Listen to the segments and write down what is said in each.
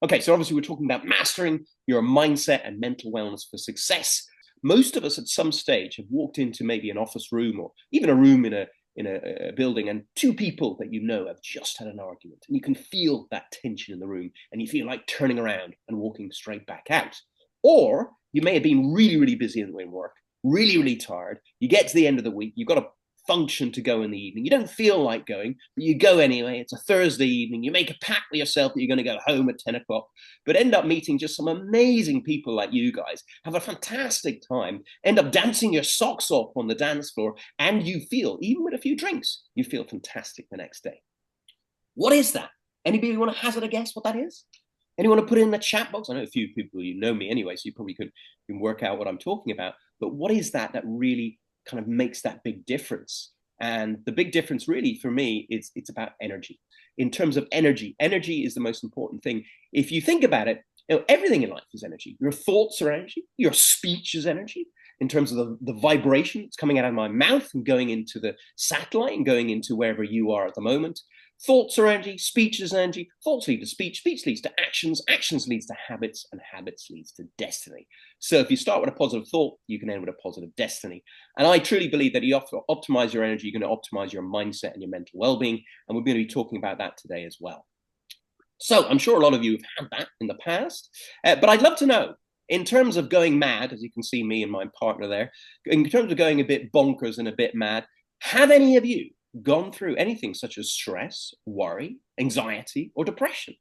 Okay, so obviously we're talking about mastering your mindset and mental wellness for success. Most of us at some stage have walked into maybe an office room or even a room in a building, and two people that you know have just had an argument, and you can feel that tension in the room, and you feel like turning around and walking straight back out. Or you may have been really, really busy in work, really, really tired. You get to the end of the week, you've got a function to go in the evening. You don't feel like going, but you go anyway. It's a Thursday evening. You make a pact with yourself that you're going to go home at 10 o'clock, but end up meeting just some amazing people like you guys, have a fantastic time, end up dancing your socks off on the dance floor, and you feel, even with a few drinks, you feel fantastic the next day. What is that? Anybody want to hazard a guess what that is? Anyone want to put it in the chat box? I know a few people, you know me anyway, so you probably can work out what I'm talking about. But what is that that really kind of makes that big difference? And the big difference really for me is it's about energy. In terms of energy, energy is the most important thing. If you think about it, everything in life is energy. Your thoughts are energy. Your speech is energy in terms of the vibration that's coming out of my mouth and going into the satellite and going into wherever you are at the moment. Thoughts are energy, speech is energy, thoughts lead to speech, speech leads to actions, actions leads to habits, and habits leads to destiny. So if you start with a positive thought, you can end with a positive destiny. And I truly believe that you have to optimize your energy, you're going to optimize your mindset and your mental well-being, and we're going to be talking about that today as well. So I'm sure a lot of you have had that in the past, but I'd love to know, in terms of going mad, as you can see me and my partner there, in terms of going a bit bonkers and a bit mad, have any of you gone through anything such as stress, worry, anxiety, or depression?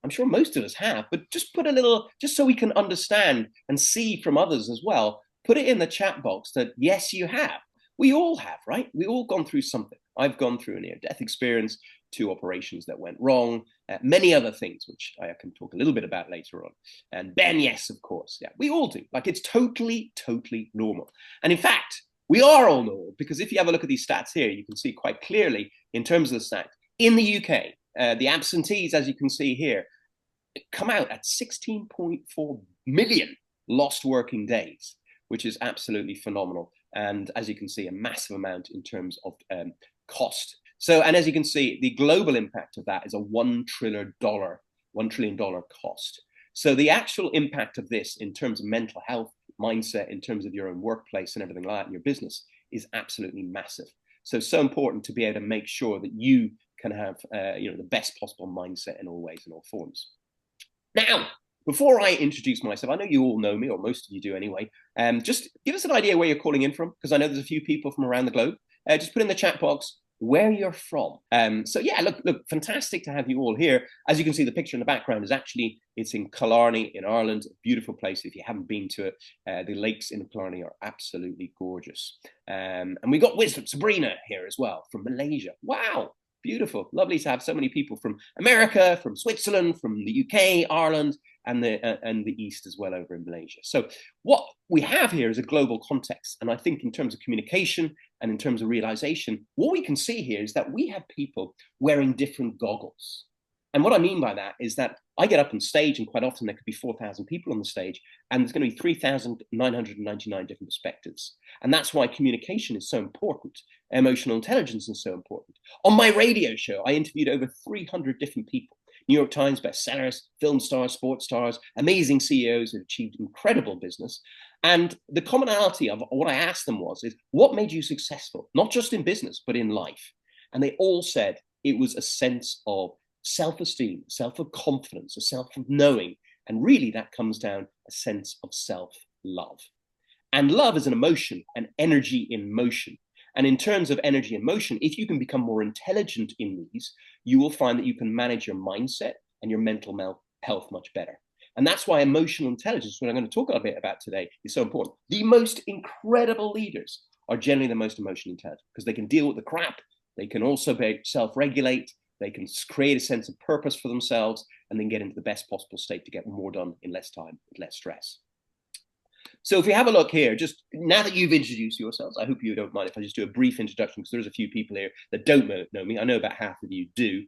I'm sure most of us have, but just put a little, just so we can understand and see from others as well, put it in the chat box that yes, you have. We all have, right? We all gone through something. I've gone through a near-death experience, two operations that went wrong, many other things, which I can talk a little bit about later on. And Ben, yes, of course. Yeah, we all do. Like, it's totally, totally normal. And in fact, we are all normal, because if you have a look at these stats here, you can see quite clearly in terms of the stats. In the UK, the absentees, as you can see here, come out at 16.4 million lost working days, which is absolutely phenomenal. And as you can see, a massive amount in terms of cost. So, and as you can see, the global impact of that is a $1 trillion cost. So the actual impact of this in terms of mental health, mindset, in terms of your own workplace and everything like that in your business is absolutely massive. So important to be able to make sure that you can have the best possible mindset in all ways and all forms. Now, before I introduce myself, I know you all know me, or most of you do anyway. Just give us an idea where you're calling in from, because I know there's a few people from around the globe. Just put in the chat box where you're from. So yeah, look, fantastic to have you all here. As you can see, the picture in the background is actually, it's in Killarney in Ireland, a beautiful place. If you haven't been to it, the lakes in Killarney are absolutely gorgeous. And we got Wisdom, Sabrina here as well from Malaysia. Wow, beautiful, lovely to have so many people from America, from Switzerland, from the UK, Ireland, and the East as well over in Malaysia. So what we have here is a global context. And I think in terms of communication and in terms of realization, what we can see here is that we have people wearing different goggles. And what I mean by that is that I get up on stage, and quite often there could be 4,000 people on the stage, and there's going to be 3,999 different perspectives. And that's why communication is so important. Emotional intelligence is so important. On my radio show, I interviewed over 300 different people. New York Times bestsellers, film stars, sports stars, amazing CEOs who achieved incredible business. And the commonality of what I asked them is what made you successful, not just in business, but in life? And they all said it was a sense of self-esteem, self-confidence, a self-knowing. And really that comes down a sense of self-love. And love is an emotion, an energy in motion. And in terms of energy and motion, if you can become more intelligent in these, you will find that you can manage your mindset and your mental health much better. And that's why emotional intelligence, what I'm going to talk a bit about today, is so important. The most incredible leaders are generally the most emotionally intelligent, because they can deal with the crap. They can also self-regulate. They can create a sense of purpose for themselves, and then get into the best possible state to get more done in less time, with less stress. So if we have a look here, just now that you've introduced yourselves, I hope you don't mind if I just do a brief introduction, because there's a few people here that don't know me. I know about half of you do.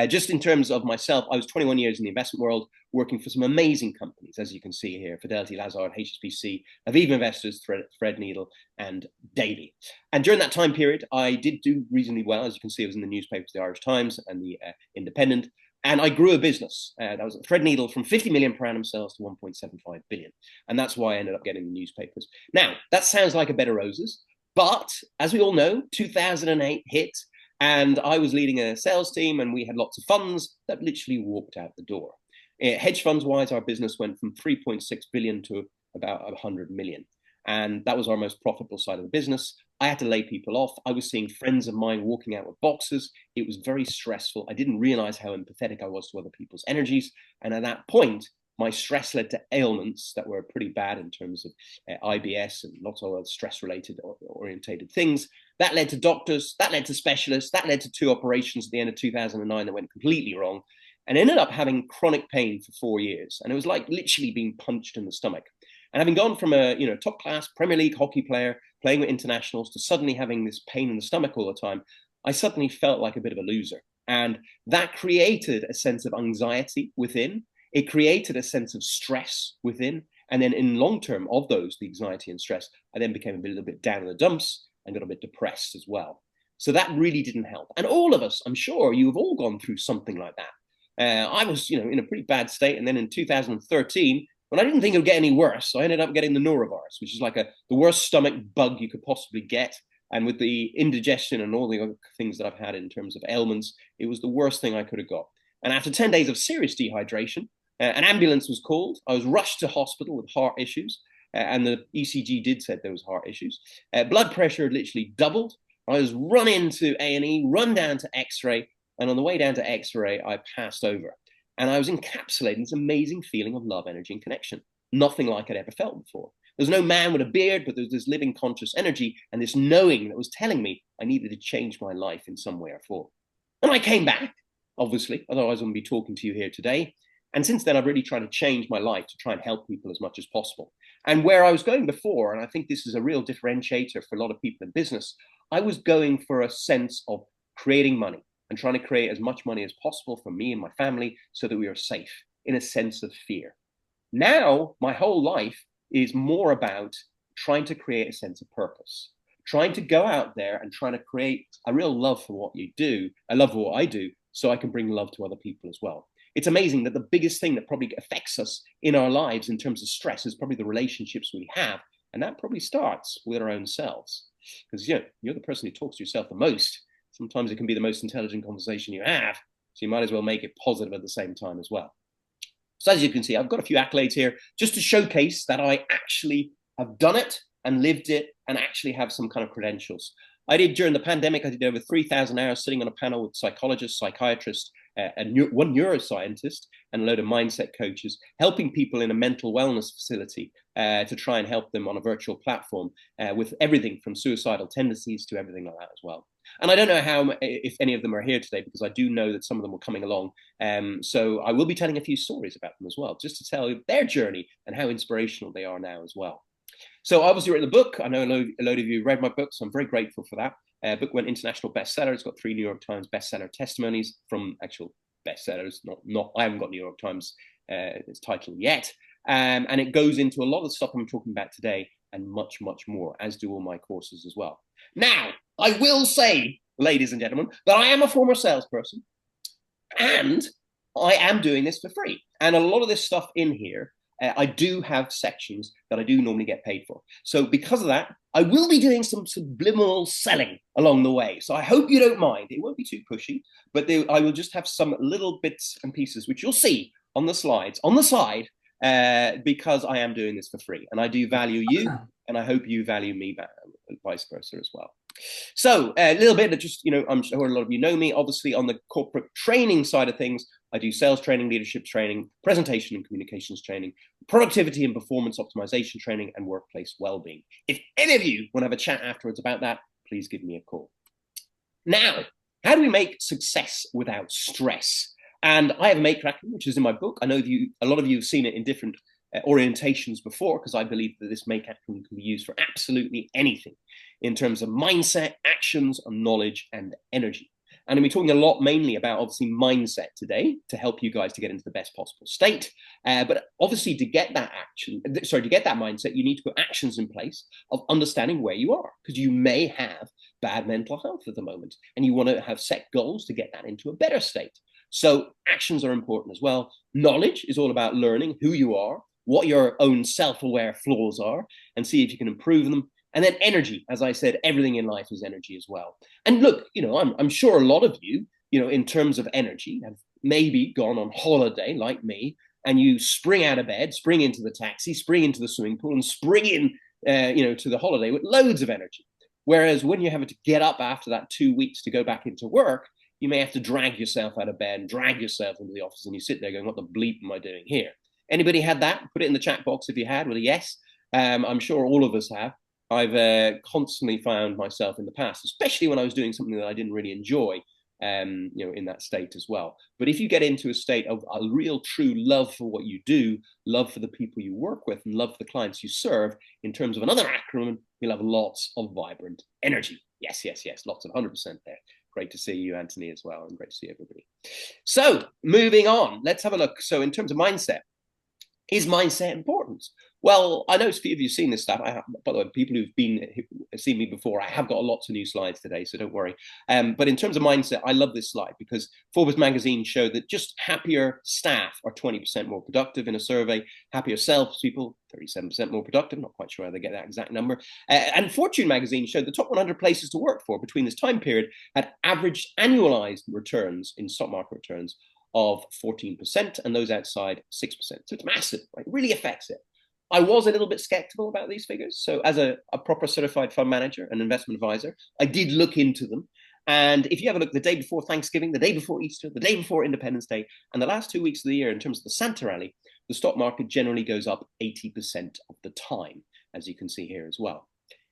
Just in terms of myself, I was 21 years in the investment world, working for some amazing companies, as you can see here: Fidelity, Lazard, HSBC, Aviva Investors, Threadneedle, and Davy. And during that time period, I did do reasonably well. As you can see, I was in the newspapers, the Irish Times and the Independent, And I grew a business. That was a Threadneedle from 50 million per annum sales to 1.75 billion. And that's why I ended up getting the newspapers. Now, that sounds like a bed of roses. But as we all know, 2008 hit, and I was leading a sales team, and we had lots of funds that literally walked out the door. Hedge funds wise, our business went from 3.6 billion to about 100 million. And that was our most profitable side of the business. I had to lay people off. I was seeing friends of mine walking out with boxes. It was very stressful. I didn't realize how empathetic I was to other people's energies. And at that point, my stress led to ailments that were pretty bad in terms of IBS and lots of other stress-related orientated things. That led to doctors, that led to specialists, that led to 2 operations at the end of 2009 that went completely wrong, and ended up having chronic pain for 4 years. And it was like literally being punched in the stomach. And having gone from a top-class Premier League hockey player playing with internationals to suddenly having this pain in the stomach all the time, I suddenly felt like a bit of a loser. And that created a sense of anxiety within. It created a sense of stress within. And then in long term of those, the anxiety and stress, I then became a little bit down in the dumps and got a bit depressed as well. So that really didn't help. And all of us, I'm sure you have all gone through something like that. I was, in a pretty bad state. And then in 2013, when I didn't think it would get any worse, I ended up getting the norovirus, which is like the worst stomach bug you could possibly get. And with the indigestion and all the other things that I've had in terms of ailments, it was the worst thing I could have got. And after 10 days of serious dehydration, an ambulance was called. I was rushed to hospital with heart issues, and the ECG did say there was heart issues. Blood pressure had literally doubled. I was run into A&E, run down to X-ray, and on the way down to X-ray, I passed over. And I was encapsulating this amazing feeling of love, energy, and connection. Nothing like I'd ever felt before. There was no man with a beard, but there was this living conscious energy and this knowing that was telling me I needed to change my life in some way or form. And I came back, obviously, otherwise I wouldn't be talking to you here today. And since then, I've really tried to change my life to try and help people as much as possible. And where I was going before, and I think this is a real differentiator for a lot of people in business, I was going for a sense of creating money and trying to create as much money as possible for me and my family so that we are safe in a sense of fear. Now, my whole life is more about trying to create a sense of purpose, trying to go out there and trying to create a real love for what you do, a love for what I do, so I can bring love to other people as well. It's amazing that the biggest thing that probably affects us in our lives in terms of stress is probably the relationships we have. And that probably starts with our own selves. Because you're the person who talks to yourself the most. Sometimes it can be the most intelligent conversation you have. So you might as well make it positive at the same time as well. So as you can see, I've got a few accolades here just to showcase that I actually have done it and lived it and actually have some kind of credentials. I did during the pandemic, I did over 3,000 hours sitting on a panel with psychologists, psychiatrists, one neuroscientist, and a load of mindset coaches, helping people in a mental wellness facility to try and help them on a virtual platform with everything from suicidal tendencies to everything like that as well. And I don't know if any of them are here today, because I do know that some of them were coming along. So I will be telling a few stories about them as well, just to tell you their journey and how inspirational they are now as well. So obviously written the book. I know a load of you read my book, so I'm very grateful for that. Book went international bestseller. It's got 3 New York Times bestseller testimonies from actual bestsellers. I haven't got New York Times its title yet. And it goes into a lot of the stuff I'm talking about today and much, much more, as do all my courses as well. Now, I will say, ladies and gentlemen, that I am a former salesperson and I am doing this for free. And a lot of this stuff in here, I do have sections that I do normally get paid for. So because of that, I will be doing some subliminal selling along the way. So I hope you don't mind. It won't be too pushy, but I will just have some little bits and pieces, which you'll see on the slides on the side, because I am doing this for free. And I do value you, and I hope you value me back, and vice versa as well. So a little bit of just, I'm sure a lot of you know me, obviously on the corporate training side of things, I do sales training, leadership training, presentation and communications training, productivity and performance optimization training, and workplace well-being. If any of you want to have a chat afterwards about that, please give me a call. Now, how do we make success without stress? And I have a make acronym, which is in my book. I know a lot of you have seen it in different orientations before, because I believe that this make acronym can be used for absolutely anything in terms of mindset, actions, and knowledge and energy. And I'm talking a lot mainly about obviously mindset today to help you guys to get into the best possible state. But obviously to get that mindset, you need to put actions in place of understanding where you are, because you may have bad mental health at the moment and you want to have set goals to get that into a better state. So actions are important as well. Knowledge is all about learning who you are, what your own self-aware flaws are, and see if you can improve them. And then energy, as I said, everything in life is energy as well. And look, I'm sure a lot of you, in terms of energy, have maybe gone on holiday like me, and you spring out of bed, spring into the taxi, spring into the swimming pool, and spring in, to the holiday with loads of energy. Whereas when you're having to get up after that 2 weeks to go back into work, you may have to drag yourself out of bed and drag yourself into the office, and you sit there going, what the bleep am I doing here? Anybody had that? Put it in the chat box if you had with a yes. I'm sure all of us have. I've constantly found myself in the past, especially when I was doing something that I didn't really enjoy, in that state as well. But if you get into a state of a real true love for what you do, love for the people you work with, and love for the clients you serve, in terms of another acronym, you'll have lots of vibrant energy. Yes, yes, yes, lots of 100% there. Great to see you, Anthony, as well, and great to see everybody. So moving on, let's have a look. So in terms of mindset, is mindset important? Well, I know a few of you have seen this stuff. By the way, people who've seen me before, I have got lots of new slides today, so don't worry. But in terms of mindset, I love this slide because Forbes magazine showed that just happier staff are 20% more productive in a survey. Happier salespeople, 37% more productive. Not quite sure how they get that exact number. And Fortune magazine showed the top 100 places to work for between this time period had averaged annualized returns in stock market returns of 14%, and those outside 6%. So it's massive, right? It really affects it. I was a little bit skeptical about these figures. So as a proper certified fund manager and investment advisor, I did look into them. And if you have a look the day before Thanksgiving, the day before Easter, the day before Independence Day, and the last 2 weeks of the year in terms of the Santa rally, the stock market generally goes up 80% of the time, as you can see here as well.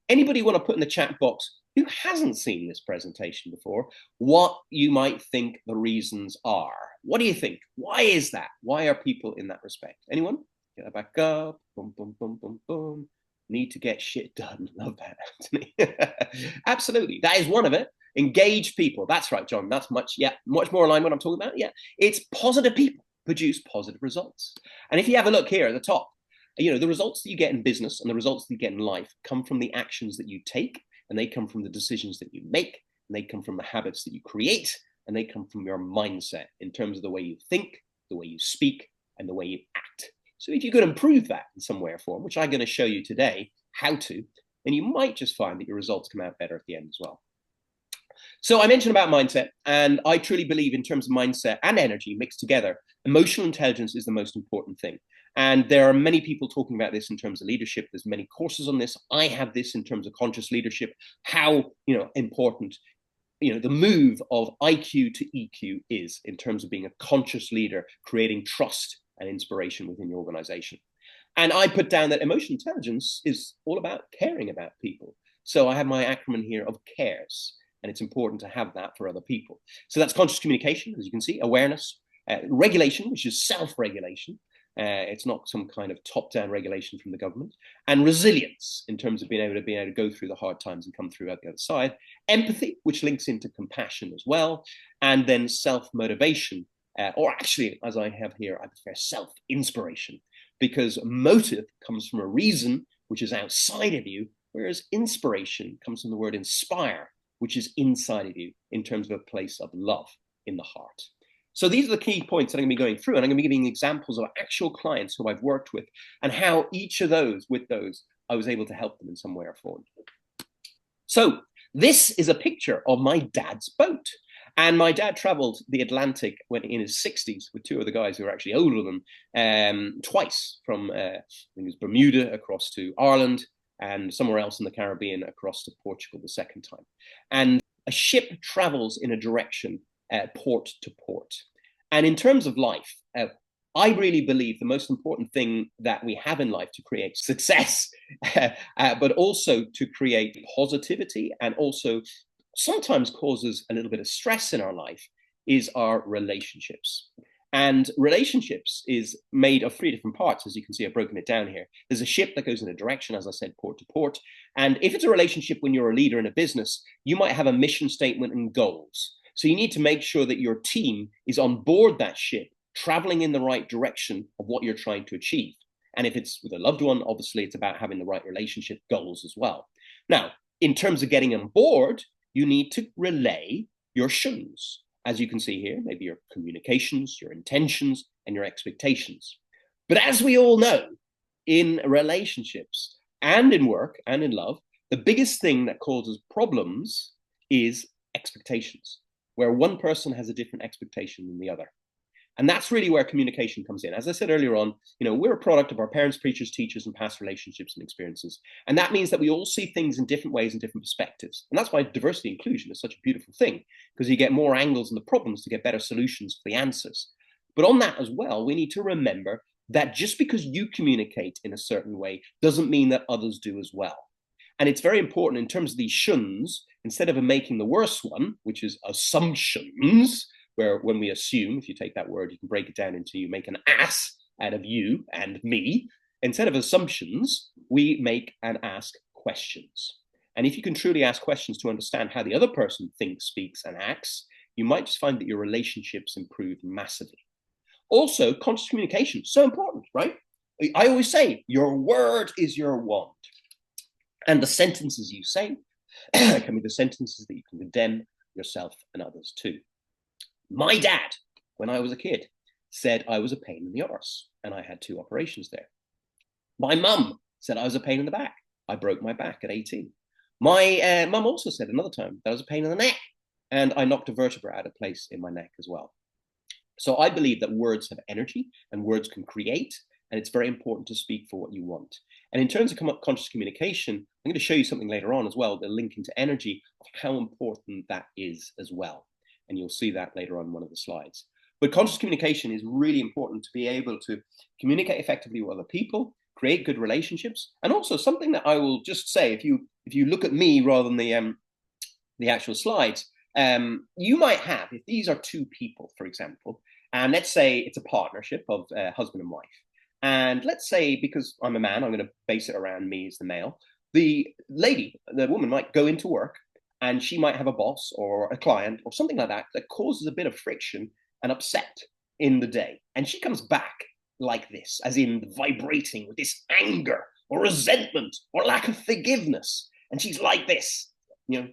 Anybody want to put in the chat box who hasn't seen this presentation before, what you might think the reasons are? What do you think? Why is that? Why are people in that respect? Anyone? Get that back up. Boom, boom, boom, boom, boom. Need to get shit done. Love that, Anthony. Absolutely. That is one of it. Engaged people. That's right, John. That's much more aligned with what I'm talking about. Yeah. It's positive people produce positive results. And if you have a look here at the top, the results that you get in business and the results that you get in life come from the actions that you take, and they come from the decisions that you make, and they come from the habits that you create, and they come from your mindset in terms of the way you think, the way you speak, and the way you act. So if you could improve that in some way or form, which I'm going to show you today how to, then you might just find that your results come out better at the end as well. So I mentioned about mindset, and I truly believe in terms of mindset and energy mixed together, emotional intelligence is the most important thing. And there are many people talking about this in terms of leadership. There's many courses on this. I have this in terms of conscious leadership, how important the move of IQ to EQ is in terms of being a conscious leader, creating trust and inspiration within your organization. And I put down that emotional intelligence is all about caring about people. So I have my acronym here of CARES, and it's important to have that for other people. So that's conscious communication, as you can see, awareness, regulation, which is self-regulation. It's not some kind of top-down regulation from the government, and resilience in terms of being able to go through the hard times and come through out the other side. Empathy, which links into compassion as well, and then self-motivation, or actually, as I have here, I prefer self-inspiration, because motive comes from a reason which is outside of you, whereas inspiration comes from the word inspire, which is inside of you in terms of a place of love in the heart. So these are the key points that I'm going to be going through, and I'm going to be giving examples of actual clients who I've worked with and how each of those, I was able to help them in some way or form. So this is a picture of my dad's boat. And my dad traveled the Atlantic when in his 60s with two other guys who were actually older than him, twice from I think it was Bermuda across to Ireland and somewhere else in the Caribbean across to Portugal the second time. And a ship travels in a direction port to port. And in terms of life, I really believe the most important thing that we have in life to create success, but also to create positivity and also sometimes causes a little bit of stress in our life is our relationships. And relationships is made of 3 different parts, as you can see, I've broken it down here. There's a ship that goes in a direction, as I said, port to port. And if it's a relationship when you're a leader in a business, you might have a mission statement and goals. So you need to make sure that your team is on board that ship, traveling in the right direction of what you're trying to achieve. And if it's with a loved one, obviously it's about having the right relationship goals as well. Now, in terms of getting on board, you need to relay your shoulds. as you can see here, maybe your communications, your intentions, and your expectations. But as we all know, in relationships and in work and in love, the biggest thing that causes problems is expectations, where one person has a different expectation than the other. And that's really where communication comes in. As I said earlier on, we're a product of our parents, preachers, teachers, and past relationships and experiences. And that means that we all see things in different ways and different perspectives. And that's why diversity inclusion is such a beautiful thing, because you get more angles on the problems to get better solutions for the answers. But on that as well, we need to remember that just because you communicate in a certain way doesn't mean that others do as well. And it's very important in terms of these shuns, instead of making the worst one, which is assumptions, where when we assume, if you take that word, you can break it down into you make an ass out of you and me. Instead of assumptions, we make and ask questions. And if you can truly ask questions to understand how the other person thinks, speaks, and acts, you might just find that your relationships improve massively. Also, conscious communication, so important, right? I always say, your word is your wand. And the sentences you say can be the sentences that you can condemn yourself and others to. My dad, when I was a kid, said I was a pain in the arse, and I had 2 operations there. My mum said I was a pain in the back. I broke my back at 18. My mum also said another time that I was a pain in the neck, and I knocked a vertebra out of place in my neck as well. So I believe that words have energy, and words can create, and it's very important to speak for what you want. And in terms of conscious communication, I'm going to show you something later on as well, the link into energy, of how important that is as well. And you'll see that later on one of the slides. But conscious communication is really important to be able to communicate effectively with other people, create good relationships, and also something that I will just say, if you look at me rather than the actual slides, you might have, if these are 2 people, for example, and let's say it's a partnership of husband and wife. And let's say, because I'm a man, I'm going to base it around me as the male. The woman might go into work, and she might have a boss or a client or something like that that causes a bit of friction and upset in the day. And she comes back like this, as in vibrating with this anger or resentment or lack of forgiveness. And she's like this.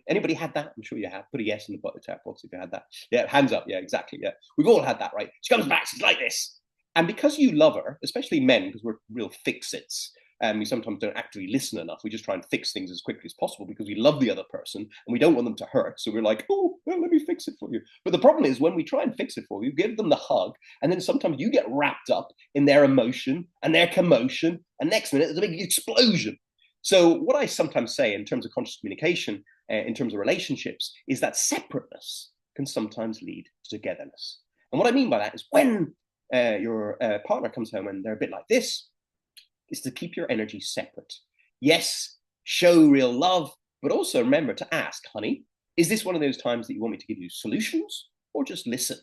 Anybody had that? I'm sure you have. Put a yes in the chat box if you had that. Yeah, hands up. Yeah, exactly. Yeah, we've all had that, right? She comes back, she's like this. And because you love her, especially men, because we're real fix-its, we sometimes don't actually listen enough. We just try and fix things as quickly as possible because we love the other person and we don't want them to hurt. So we're like, oh, well, let me fix it for you. But the problem is when we try and fix it for you, give them the hug, and then sometimes you get wrapped up in their emotion and their commotion, and next minute there's a big explosion. So what I sometimes say in terms of conscious communication, in terms of relationships, is that separateness can sometimes lead to togetherness. And what I mean by that is when your partner comes home and they're a bit like this, is to keep your energy separate. Yes, show real love, but also remember to ask, honey, is this one of those times that you want me to give you solutions or just listen?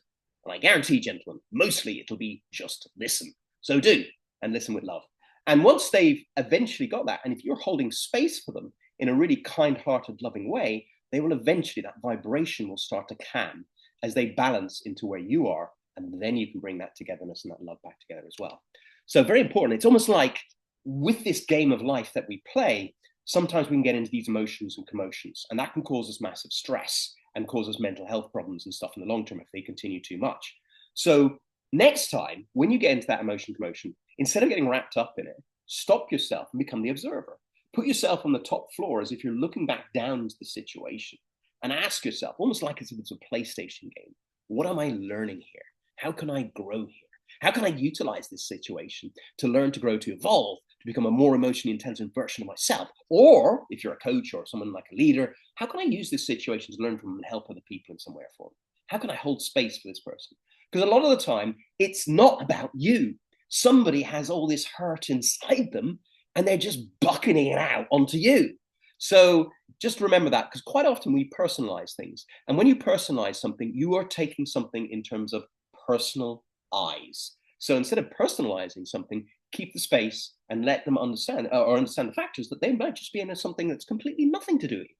And I guarantee, gentlemen, mostly it'll be just listen. So do, and listen with love. And once they've eventually got that, and if you're holding space for them in a really kind-hearted, loving way, they will eventually, that vibration will start to calm as they balance into where you are, and then you can bring that togetherness and that love back together as well. So very important. It's almost like with this game of life that we play, sometimes we can get into these emotions and commotions, and that can cause us massive stress and cause us mental health problems and stuff in the long term if they continue too much. So next time, when you get into that emotion commotion, instead of getting wrapped up in it, stop yourself and become the observer. Put yourself on the top floor as if you're looking back down into the situation and ask yourself, almost like as if it's a PlayStation game, what am I learning here? How can I grow here? How can I utilize this situation to learn, to grow, to evolve, to become a more emotionally intelligent version of myself? Or if you're a coach or someone like a leader, how can I use this situation to learn from and help other people in some way or form? How can I hold space for this person? Because a lot of the time, it's not about you. Somebody has all this hurt inside them and they're just bucketing it out onto you. So just remember that, because quite often we personalize things. And when you personalize something, you are taking something in terms of personal eyes. So instead of personalizing something, keep the space and let them understand the factors that they might just be in something that's completely nothing to do with you.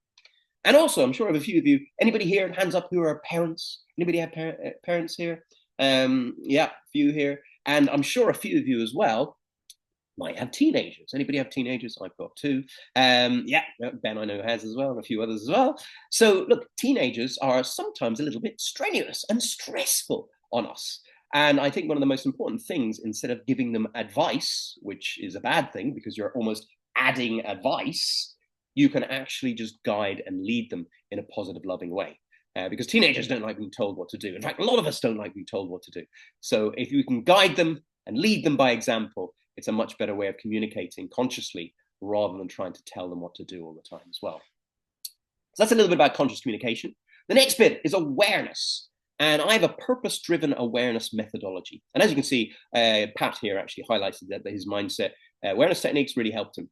And also, I'm sure I have a few of you, anybody here, hands up, who are parents? Anybody have parents here? Yeah, a few here. And I'm sure a few of you as well might have teenagers. Anybody have teenagers? I've got two. Yeah, Ben I know has as well, and a few others as well. So look, teenagers are sometimes a little bit strenuous and stressful on us. And I think one of the most important things, instead of giving them advice, which is a bad thing because you're almost adding advice, you can actually just guide and lead them in a positive, loving way. Because teenagers don't like being told what to do. In fact, a lot of us don't like being told what to do. So if you can guide them and lead them by example, it's a much better way of communicating consciously rather than trying to tell them what to do all the time as well. So that's a little bit about conscious communication. The next bit is awareness. And I have a purpose-driven awareness methodology. And as you can see, Pat here actually highlighted that his mindset awareness techniques really helped him.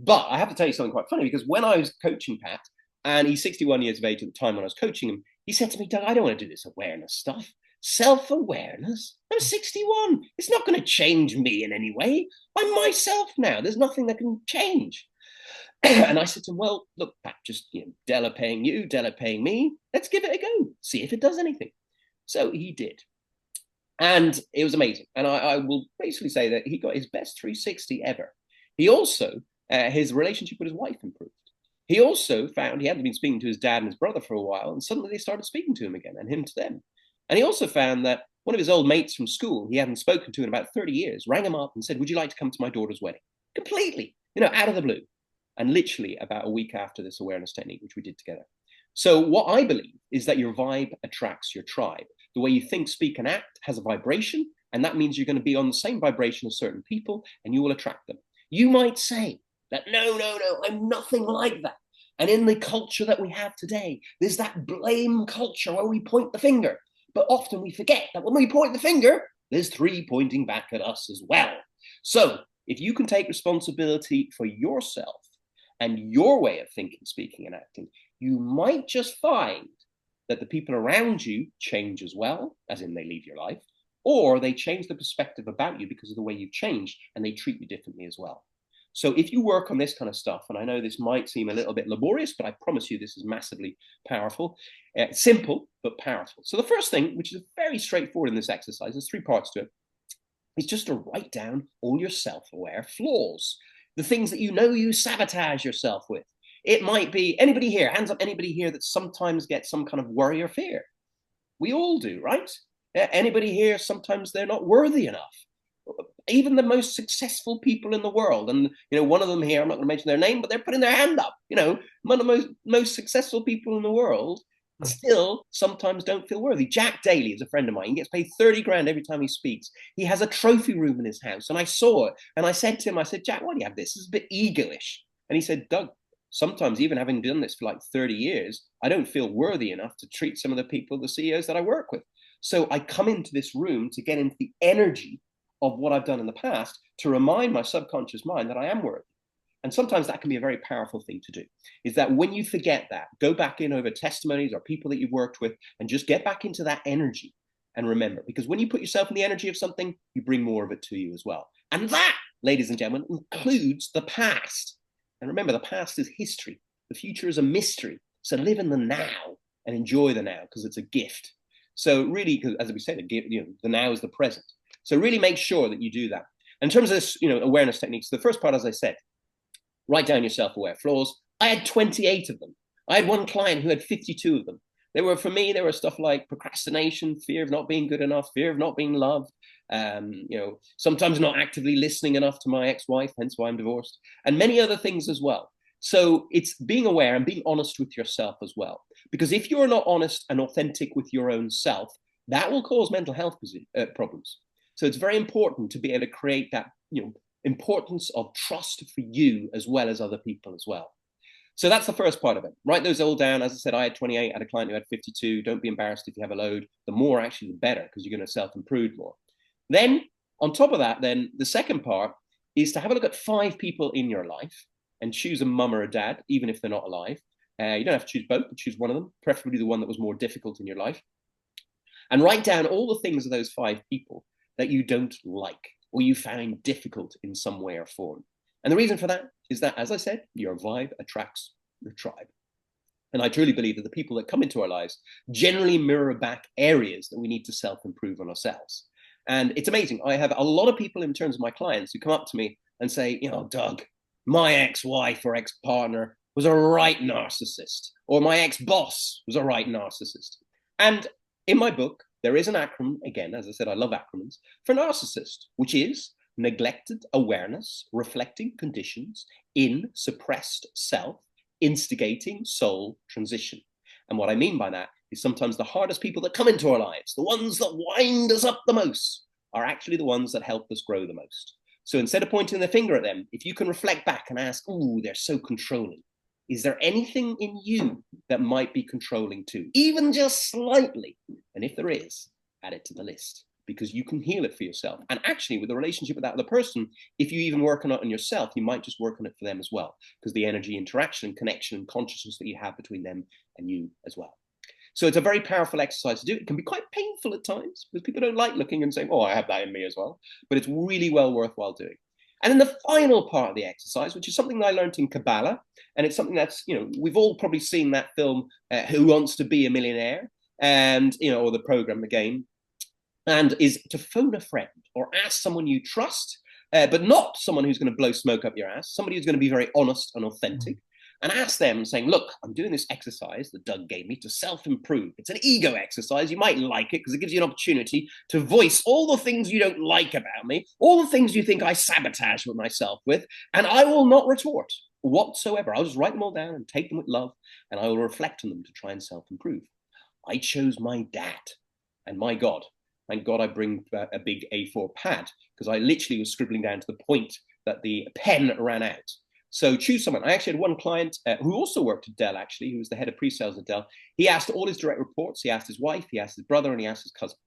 But I have to tell you something quite funny, because when I was coaching Pat, and he's 61 years of age at the time when I was coaching him, he said to me, Doug, I don't want to do this awareness stuff. Self-awareness? I'm 61. It's not going to change me in any way. I'm myself now. There's nothing that can change. And I said to him, well, look, Pat, just Della paying you, Della paying me. Let's give it a go. See if it does anything. So he did. And it was amazing. And I will basically say that he got his best 360 ever. He also, his relationship with his wife improved. He also found he hadn't been speaking to his dad and his brother for a while, and suddenly they started speaking to him again, and him to them. And he also found that one of his old mates from school, he hadn't spoken to in about 30 years, rang him up and said, would you like to come to my daughter's wedding? Completely, out of the blue. And literally about a week after this awareness technique, which we did together. So what I believe is that your vibe attracts your tribe. The way you think, speak, and act has a vibration, and that means you're going to be on the same vibration as certain people, and you will attract them. You might say that, no, I'm nothing like that. And in the culture that we have today, there's that blame culture where we point the finger. But often we forget that when we point the finger, there's three pointing back at us as well. So if you can take responsibility for yourself and your way of thinking, speaking, and acting, you might just find that the people around you change as well, as in they leave your life, or they change the perspective about you because of the way you've changed, and they treat you differently as well. So if you work on this kind of stuff, and I know this might seem a little bit laborious, but I promise you this is massively powerful, simple, but powerful. So the first thing, which is very straightforward in this exercise, there's three parts to it, is just to write down all your self-aware flaws, the things that you sabotage yourself with. It might be, anybody here, hands up, anybody here that sometimes gets some kind of worry or fear? We all do, right? Anybody here, sometimes they're not worthy enough. Even the most successful people in the world, and one of them here, I'm not going to mention their name, but they're putting their hand up. One of the most successful people in the world still sometimes don't feel worthy. Jack Daly is a friend of mine. He gets paid 30 grand every time he speaks. He has a trophy room in his house, and I saw it, and I said to him, Jack, why do you have this? It's a bit egoish. And he said, Doug, sometimes even having done this for like 30 years, I don't feel worthy enough to treat some of the people, the CEOs that I work with. So I come into this room to get into the energy of what I've done in the past to remind my subconscious mind that I am worthy. And sometimes that can be a very powerful thing to do, is that when you forget that, go back in over testimonies or people that you've worked with and just get back into that energy and remember, because when you put yourself in the energy of something, you bring more of it to you as well. And that, ladies and gentlemen, includes the past. And remember, the past is history. The future is a mystery. So live in the now and enjoy the now because it's a gift. So really, because as we said, the now is the present. So really make sure that you do that. In terms of this, awareness techniques, the first part, as I said, write down your self-aware flaws. I had 28 of them. I had one client who had 52 of them. For me, there were stuff like procrastination, fear of not being good enough, fear of not being loved, sometimes not actively listening enough to my ex-wife, hence why I'm divorced, and many other things as well. So it's being aware and being honest with yourself as well. Because if you're not honest and authentic with your own self, that will cause mental health problems. So it's very important to be able to create that, importance of trust for you as well as other people as well. So that's the first part of it. Write those all down. As I said, I had 28, I had a client who had 52. Don't be embarrassed if you have a load. The more actually, the better, because you're going to self-improve more. Then on top of that, then the second part is to have a look at 5 people in your life and choose a mum or a dad, even if they're not alive. You don't have to choose both, but choose one of them, preferably the one that was more difficult in your life. And write down all the things of those 5 people that you don't like or you find difficult in some way or form. And the reason for that is that, as I said, your vibe attracts your tribe. And I truly believe that the people that come into our lives generally mirror back areas that we need to self-improve on ourselves. And it's amazing. I have a lot of people in terms of my clients who come up to me and say, Doug, my ex-wife or ex-partner was a right narcissist, or my ex-boss was a right narcissist. And in my book, there is an acronym, again, as I said, I love acronyms, for narcissist, which is neglected awareness, reflecting conditions in suppressed self, instigating soul transition. And what I mean by that is sometimes the hardest people that come into our lives, the ones that wind us up the most, are actually the ones that help us grow the most. So instead of pointing the finger at them, if you can reflect back and ask, ooh, they're so controlling. Is there anything in you that might be controlling too, even just slightly? And if there is, add it to the list, because you can heal it for yourself. And actually, with the relationship with that other person, if you even work on it on yourself, you might just work on it for them as well, because the energy, interaction, connection, and consciousness that you have between them and you as well. So it's a very powerful exercise to do. It can be quite painful at times because people don't like looking and saying, oh, I have that in me as well. But it's really well worthwhile doing. And then the final part of the exercise, which is something that I learned in Kabbalah, and it's something that's, we've all probably seen that film, Who Wants to Be a Millionaire, and, or the program, the game, and is to phone a friend or ask someone you trust, but not someone who's going to blow smoke up your ass, somebody who's going to be very honest and authentic, and ask them saying, look, I'm doing this exercise that Doug gave me to self-improve. It's an ego exercise. You might like it because it gives you an opportunity to voice all the things you don't like about me, all the things you think I sabotage with myself with, and I will not retort whatsoever. I'll just write them all down and take them with love, and I will reflect on them to try and self-improve. I chose my dad, and my God, thank God I bring a big A4 pad, because I literally was scribbling down to the point that the pen ran out. So choose someone. I actually had one client who also worked at Dell, actually, who was the head of pre-sales at Dell. He asked all his direct reports. He asked his wife, he asked his brother, and he asked his cousin.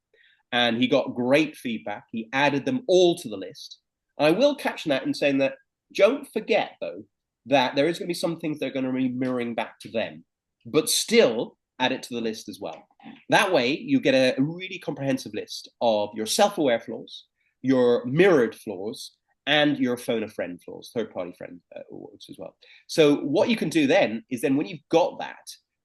And he got great feedback. He added them all to the list. And I will caption that in saying that, don't forget, though, that there is going to be some things that are going to be mirroring back to them, but still add it to the list as well. That way, you get a really comprehensive list of your self-aware flaws, your mirrored flaws, and your phone a friend flaws, third-party friend works as well. So what you can do then is when you've got that,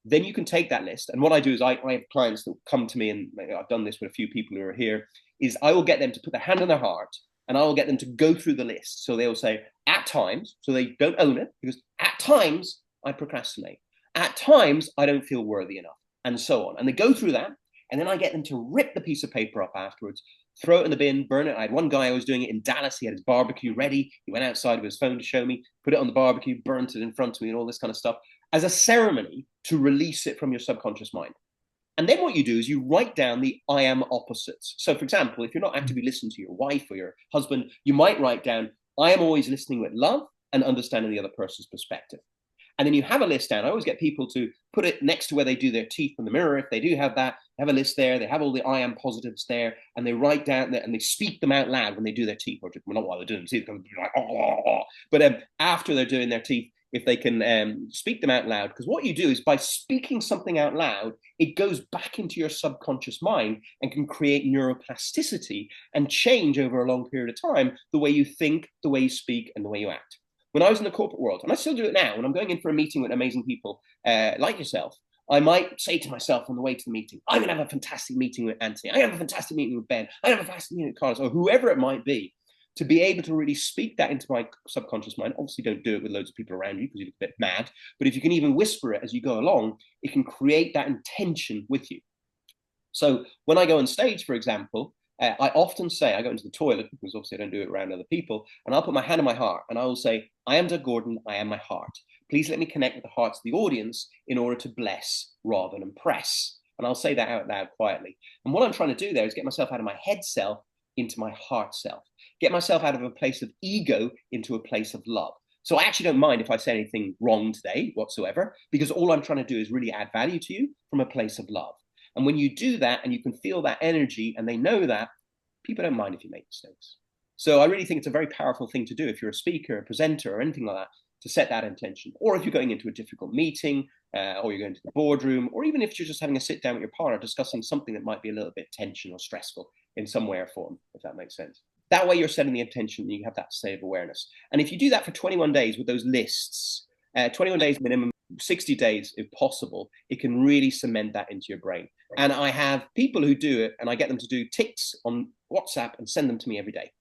then you can take that list. And what I do is I have clients that come to me, and I've done this with a few people who are here, is I will get them to put their hand on their heart, and I will get them to go through the list. So they will say, at times, so they don't own it, because at times I procrastinate. At times I don't feel worthy enough, and so on. And they go through that, and then I get them to rip the piece of paper up afterwards, throw it in the bin, burn it. I had one guy, I was doing it in Dallas. He had his barbecue ready. He went outside with his phone to show me, put it on the barbecue, burnt it in front of me and all this kind of stuff as a ceremony to release it from your subconscious mind. And then what you do is you write down the I am opposites. So for example, if you're not actively listening to your wife or your husband, you might write down, I am always listening with love and understanding the other person's perspective. And then you have a list down. I always get people to put it next to where they do their teeth in the mirror. If they do have that, have a list there. They have all the I am positives there, and they write down and they speak them out loud when they do their teeth, or not while they're doing teeth, like, oh. But after they're doing their teeth, if they can speak them out loud, because what you do is by speaking something out loud, it goes back into your subconscious mind and can create neuroplasticity and change over a long period of time the way you think, the way you speak, and the way you act. When I was in the corporate world, and I still do it now, when I'm going in for a meeting with amazing people like yourself, I might say to myself on the way to the meeting, I'm going to have a fantastic meeting with Anthony. I'm going to have a fantastic meeting with Ben. I'm going to have a fantastic meeting with Carlos, or whoever it might be, to be able to really speak that into my subconscious mind. Obviously, don't do it with loads of people around you because you look a bit mad. But if you can even whisper it as you go along, it can create that intention with you. So when I go on stage, for example, I often say, I go into the toilet, because obviously I don't do it around other people, and I'll put my hand on my heart, and I will say, I am Doug Gordon, I am my heart. Please let me connect with the hearts of the audience in order to bless rather than impress. And I'll say that out loud quietly. And what I'm trying to do there is get myself out of my head self into my heart self. Get myself out of a place of ego into a place of love. So I actually don't mind if I say anything wrong today whatsoever, because all I'm trying to do is really add value to you from a place of love. And when you do that and you can feel that energy and they know that, people don't mind if you make mistakes. So I really think it's a very powerful thing to do if you're a speaker, a presenter, or anything like that, to set that intention. Or if you're going into a difficult meeting, or you're going to the boardroom, or even if you're just having a sit down with your partner discussing something that might be a little bit tension or stressful in some way or form, if that makes sense. That way you're setting the intention and you have that state of awareness. And if you do that for 21 days with those lists, 21 days minimum, 60 days if possible, it can really cement that into your brain. And I have people who do it, and I get them to do ticks on WhatsApp and send them to me every day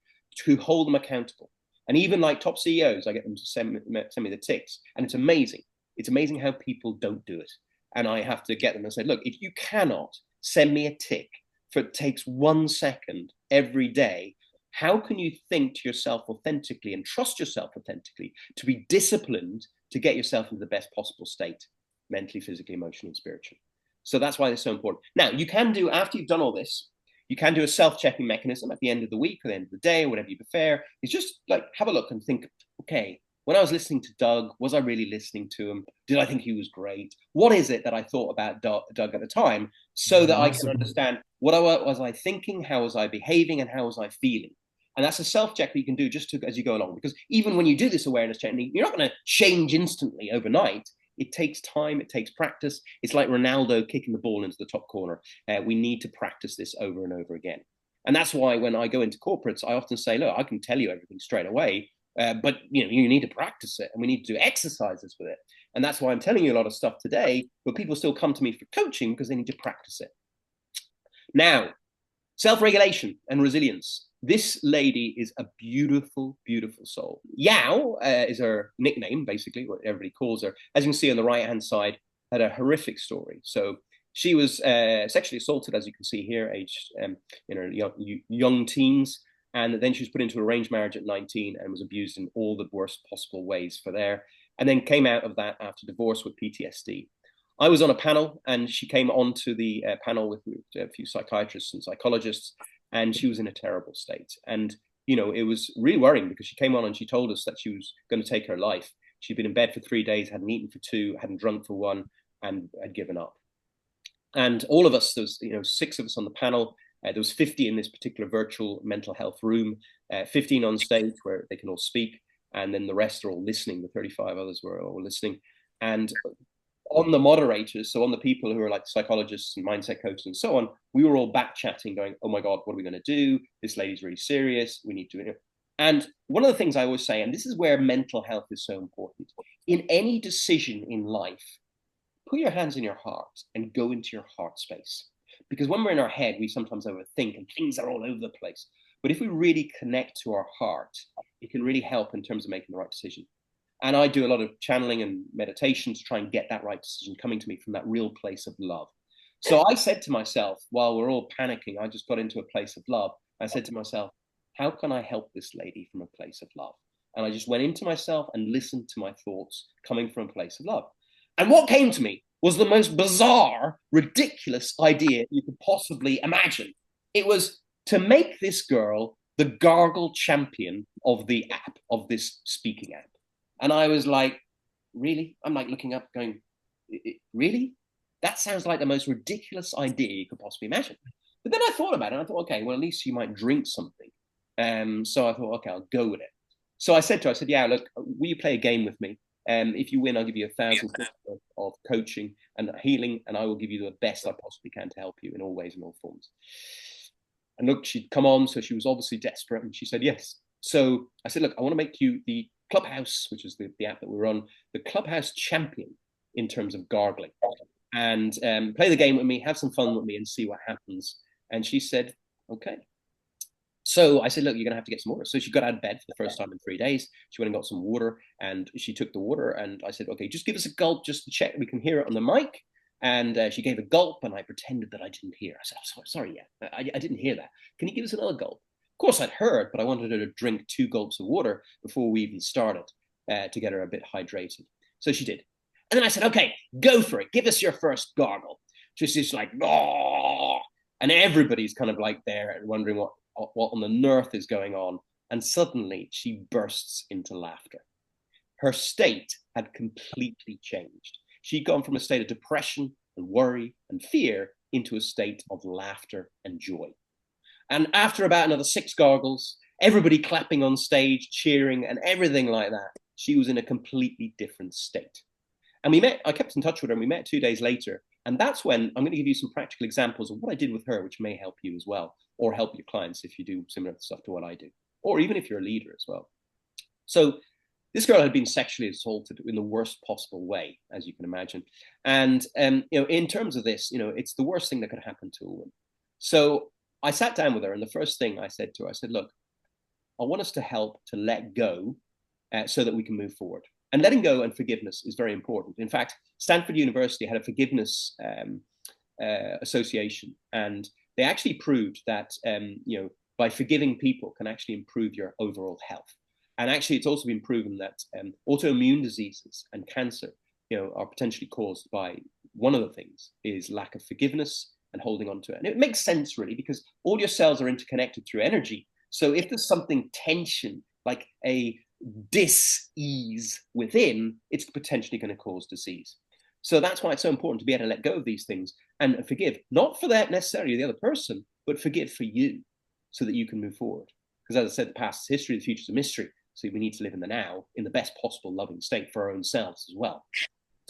to hold them accountable. And even like top CEOs, I get them to send me the ticks. And it's amazing. It's amazing how people don't do it. And I have to get them and say, look, if you cannot send me a tick for it takes 1 second every day, how can you think to yourself authentically and trust yourself authentically to be disciplined to get yourself into the best possible state, mentally, physically, emotionally, and spiritually? So that's why they're so important. Now, you can do, after you've done all this, you can do a self-checking mechanism at the end of the week or the end of the day, or whatever you prefer. It's just like, have a look and think, okay, when I was listening to Doug, was I really listening to him? Did I think he was great? What is it that I thought about Doug at the time, so that I can understand what was I thinking, how was I behaving, and how was I feeling? And that's a self-check that you can do just as you go along. Because even when you do this awareness technique, you're not going to change instantly overnight. It takes time. It takes practice. It's like Ronaldo kicking the ball into the top corner. We need to practice this over and over again. And that's why when I go into corporates, I often say, look, I can tell you everything straight away, but you need to practice it, and we need to do exercises with it. And that's why I'm telling you a lot of stuff today, but people still come to me for coaching because they need to practice it. Now, self-regulation and resilience. This lady is a beautiful, beautiful soul. Yao is her nickname, basically, what everybody calls her. As you can see on the right-hand side, had a horrific story. So she was sexually assaulted, as you can see here, aged in her young teens. And then she was put into arranged marriage at 19 and was abused in all the worst possible ways for there. And then came out of that after divorce with PTSD. I was on a panel, and she came onto the panel with a few psychiatrists and psychologists, and she was in a terrible state. And, it was really worrying, because she came on and she told us that she was going to take her life. She'd been in bed for 3 days, hadn't eaten for 2, hadn't drunk for 1, and had given up. And all of us, there was 6 of us on the panel. There was 50 in this particular virtual mental health room, 15 on stage where they can all speak, and then the rest are all listening. The 35 others were all listening. And on the moderators, so on the people who are like psychologists and mindset coaches and so on, we were all back chatting, going, oh my God, what are we going to do? This lady's really serious. We need to. And one of the things I always say, and this is where mental health is so important, in any decision in life, put your hands in your heart and go into your heart space. Because when we're in our head, we sometimes overthink and things are all over the place. But if we really connect to our heart, it can really help in terms of making the right decision. And I do a lot of channeling and meditation to try and get that right decision coming to me from that real place of love. So I said to myself, while we're all panicking, I just got into a place of love. I said to myself, how can I help this lady from a place of love? And I just went into myself and listened to my thoughts coming from a place of love. And what came to me was the most bizarre, ridiculous idea you could possibly imagine. It was to make this girl the gargle champion of the app, of this speaking app. And I was like, really? I'm like looking up going, really? That sounds like the most ridiculous idea you could possibly imagine. But then I thought about it, and I thought, okay, well, at least you might drink something. So I thought, okay, I'll go with it. So I said to her, I said, yeah, look, will you play a game with me? If you win, I'll give you 1,000 of coaching and healing, and I will give you the best I possibly can to help you in all ways and all forms. And look, she'd come on, so she was obviously desperate, and she said yes. So I said, look, I want to make you the Clubhouse, which is the app that we're on, the Clubhouse champion in terms of gargling, and play the game with me, have some fun with me, and see what happens. And she said, okay. So I said, look, you're going to have to get some water. So she got out of bed for the first time in 3 days. She went and got some water, and she took the water, and I said, okay, just give us a gulp just to check we can hear it on the mic. And she gave a gulp, and I pretended that I didn't hear. I said, oh, sorry, yeah, I didn't hear that. Can you give us another gulp? Of course, I'd heard, but I wanted her to drink 2 gulps of water before we even started to get her a bit hydrated. So she did. And then I said, okay, go for it. Give us your first gargle. She's just like, oh, and everybody's kind of like there and wondering what on the earth is going on. And suddenly she bursts into laughter. Her state had completely changed. She'd gone from a state of depression and worry and fear into a state of laughter and joy. And after about another 6 gargles, everybody clapping on stage, cheering, and everything like that, she was in a completely different state. And we met, I kept in touch with her, and we met 2 days later. And that's when I'm going to give you some practical examples of what I did with her, which may help you as well, or help your clients if you do similar stuff to what I do, or even if you're a leader as well. So this girl had been sexually assaulted in the worst possible way, as you can imagine. And, in terms of this, it's the worst thing that could happen to a woman. So I sat down with her, and the first thing I said to her, I said, look, I want us to help to let go so that we can move forward. And letting go and forgiveness is very important. In fact, Stanford University had a forgiveness association, and they actually proved that by forgiving people can actually improve your overall health. And actually, it's also been proven that autoimmune diseases and cancer, are potentially caused by one of the things is lack of forgiveness and holding on to it. And it makes sense, really, because all your cells are interconnected through energy. So if there's something tension, like a dis-ease within, it's potentially going to cause disease. So that's why it's so important to be able to let go of these things and forgive, not for that necessarily the other person, but forgive for you so that you can move forward. Because as I said, the past is history, the future is a mystery. So we need to live in the now in the best possible loving state for our own selves as well.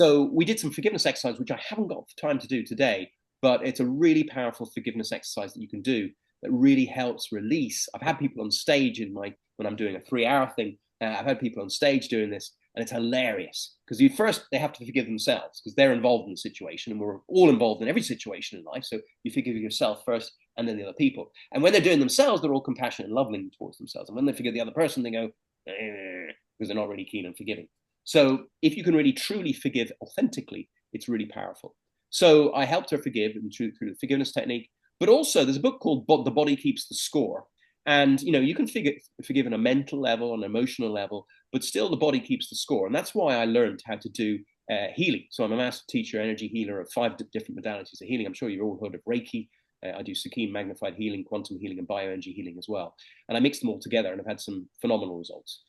So we did some forgiveness exercise, which I haven't got the time to do today, but it's a really powerful forgiveness exercise that you can do that really helps release. I've had people on stage when I'm doing a 3-hour thing, I've had people on stage doing this, and it's hilarious because first they have to forgive themselves because they're involved in the situation, and we're all involved in every situation in life. So you forgive yourself first and then the other people. And when they're doing themselves, they're all compassionate and loving towards themselves. And when they forgive the other person, they go, because they're not really keen on forgiving. So if you can really truly forgive authentically, it's really powerful. So I helped her forgive through the forgiveness technique. But also there's a book called The Body Keeps the Score. And, you can forgive on a mental level, on an emotional level, but still the body keeps the score. And that's why I learned how to do healing. So I'm a master teacher, energy healer of 5 different modalities of healing. I'm sure you've all heard of Reiki. I do Sakine magnified healing, quantum healing, and bioenergy healing as well. And I mix them all together, and I've had some phenomenal results.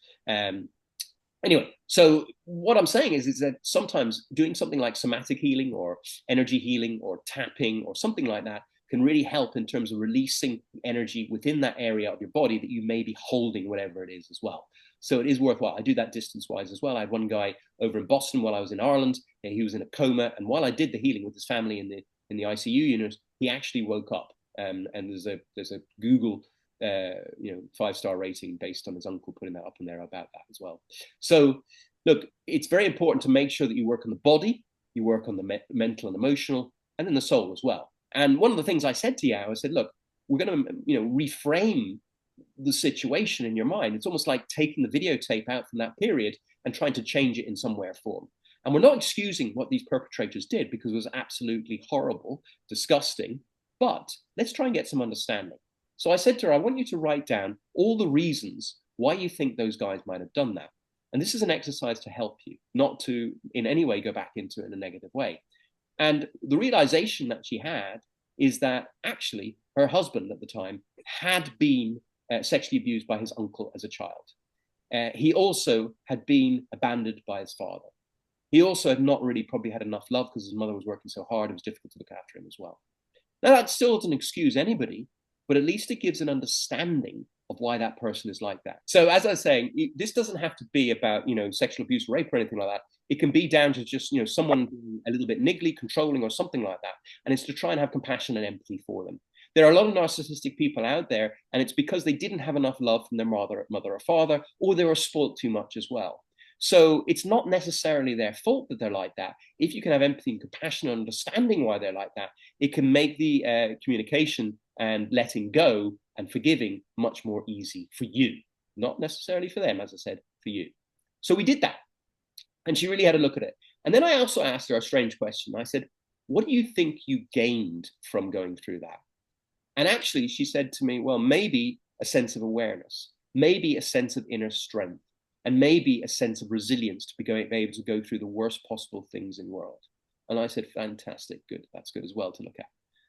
Anyway, so what I'm saying is that sometimes doing something like somatic healing or energy healing or tapping or something like that can really help in terms of releasing energy within that area of your body that you may be holding, whatever it is as well. So it is worthwhile. I do that distance-wise as well. I had one guy over in Boston while I was in Ireland. He was in a coma, and while I did the healing with his family in the ICU unit, he actually woke up. And there's a Google 5-star rating based on his uncle putting that up in there about that as well. So look, it's very important to make sure that you work on the body, you work on the mental and emotional, and then the soul as well. And one of the things I said to Yao, I said, look, we're going to reframe the situation in your mind. It's almost like taking the videotape out from that period and trying to change it in some way or form. And we're not excusing what these perpetrators did because it was absolutely horrible, disgusting, but let's try and get some understanding. So I said to her, I want you to write down all the reasons why you think those guys might have done that. And this is an exercise to help you, not to in any way go back into it in a negative way. And the realization that she had is that actually her husband at the time had been sexually abused by his uncle as a child. He also had been abandoned by his father. He also had not really probably had enough love because his mother was working so hard. It was difficult to look after him as well. Now, that still doesn't excuse anybody, but at least it gives an understanding of why that person is like that. So as I was saying, this doesn't have to be about, sexual abuse, rape, or anything like that. It can be down to just, someone being a little bit niggly, controlling, or something like that. And it's to try and have compassion and empathy for them. There are a lot of narcissistic people out there, and it's because they didn't have enough love from their mother or father, or they were spoiled too much as well. So it's not necessarily their fault that they're like that. If you can have empathy and compassion and understanding why they're like that, it can make the communication and letting go and forgiving much more easy for you, not necessarily for them, as I said, for you. So we did that. And she really had a look at it. And then I also asked her a strange question. I said, what do you think you gained from going through that? And actually, she said to me, well, maybe a sense of awareness, maybe a sense of inner strength, and maybe a sense of resilience to be able to go through the worst possible things in the world. And I said, fantastic, good. That's good as well to look at.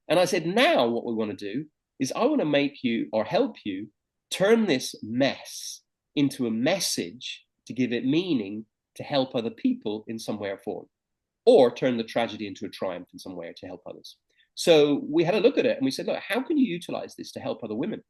And I said, now what we want to do is I want to make you or help you turn this mess into a message to give it meaning to help other people in some way or form, or turn the tragedy into a triumph in some way to help others. So we had a look at it and we said, look, how can you utilize this to help other women?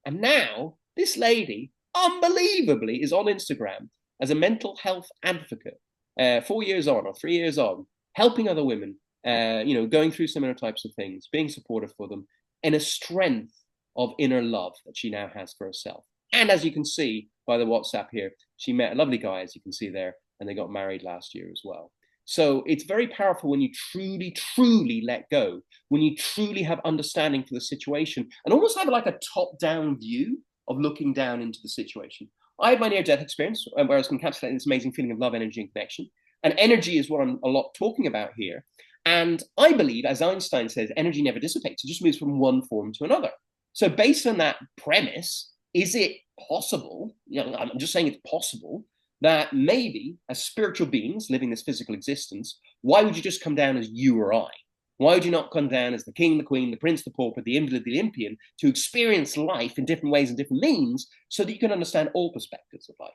And now this lady, unbelievably, is on Instagram as a mental health advocate, 4 years on or 3 years on, helping other women, going through similar types of things, being supportive for them, and a strength of inner love that she now has for herself. And as you can see by the WhatsApp here, she met a lovely guy, as you can see there, and they got married last year as well. So it's very powerful when you truly, truly let go, when you truly have understanding for the situation and almost have like a top-down view of looking down into the situation. I had my near-death experience where I was encapsulating this amazing feeling of love, energy, and connection. And energy is what I'm a lot talking about here. And I believe, as Einstein says, energy never dissipates. It just moves from one form to another. So based on that premise, is it possible, I'm just saying it's possible, that maybe as spiritual beings living this physical existence, why would you just come down as you or I? Why would you not come down as the king, the queen, the prince, the pauper, the invalid, the Olympian, to experience life in different ways and different means so that you can understand all perspectives of life?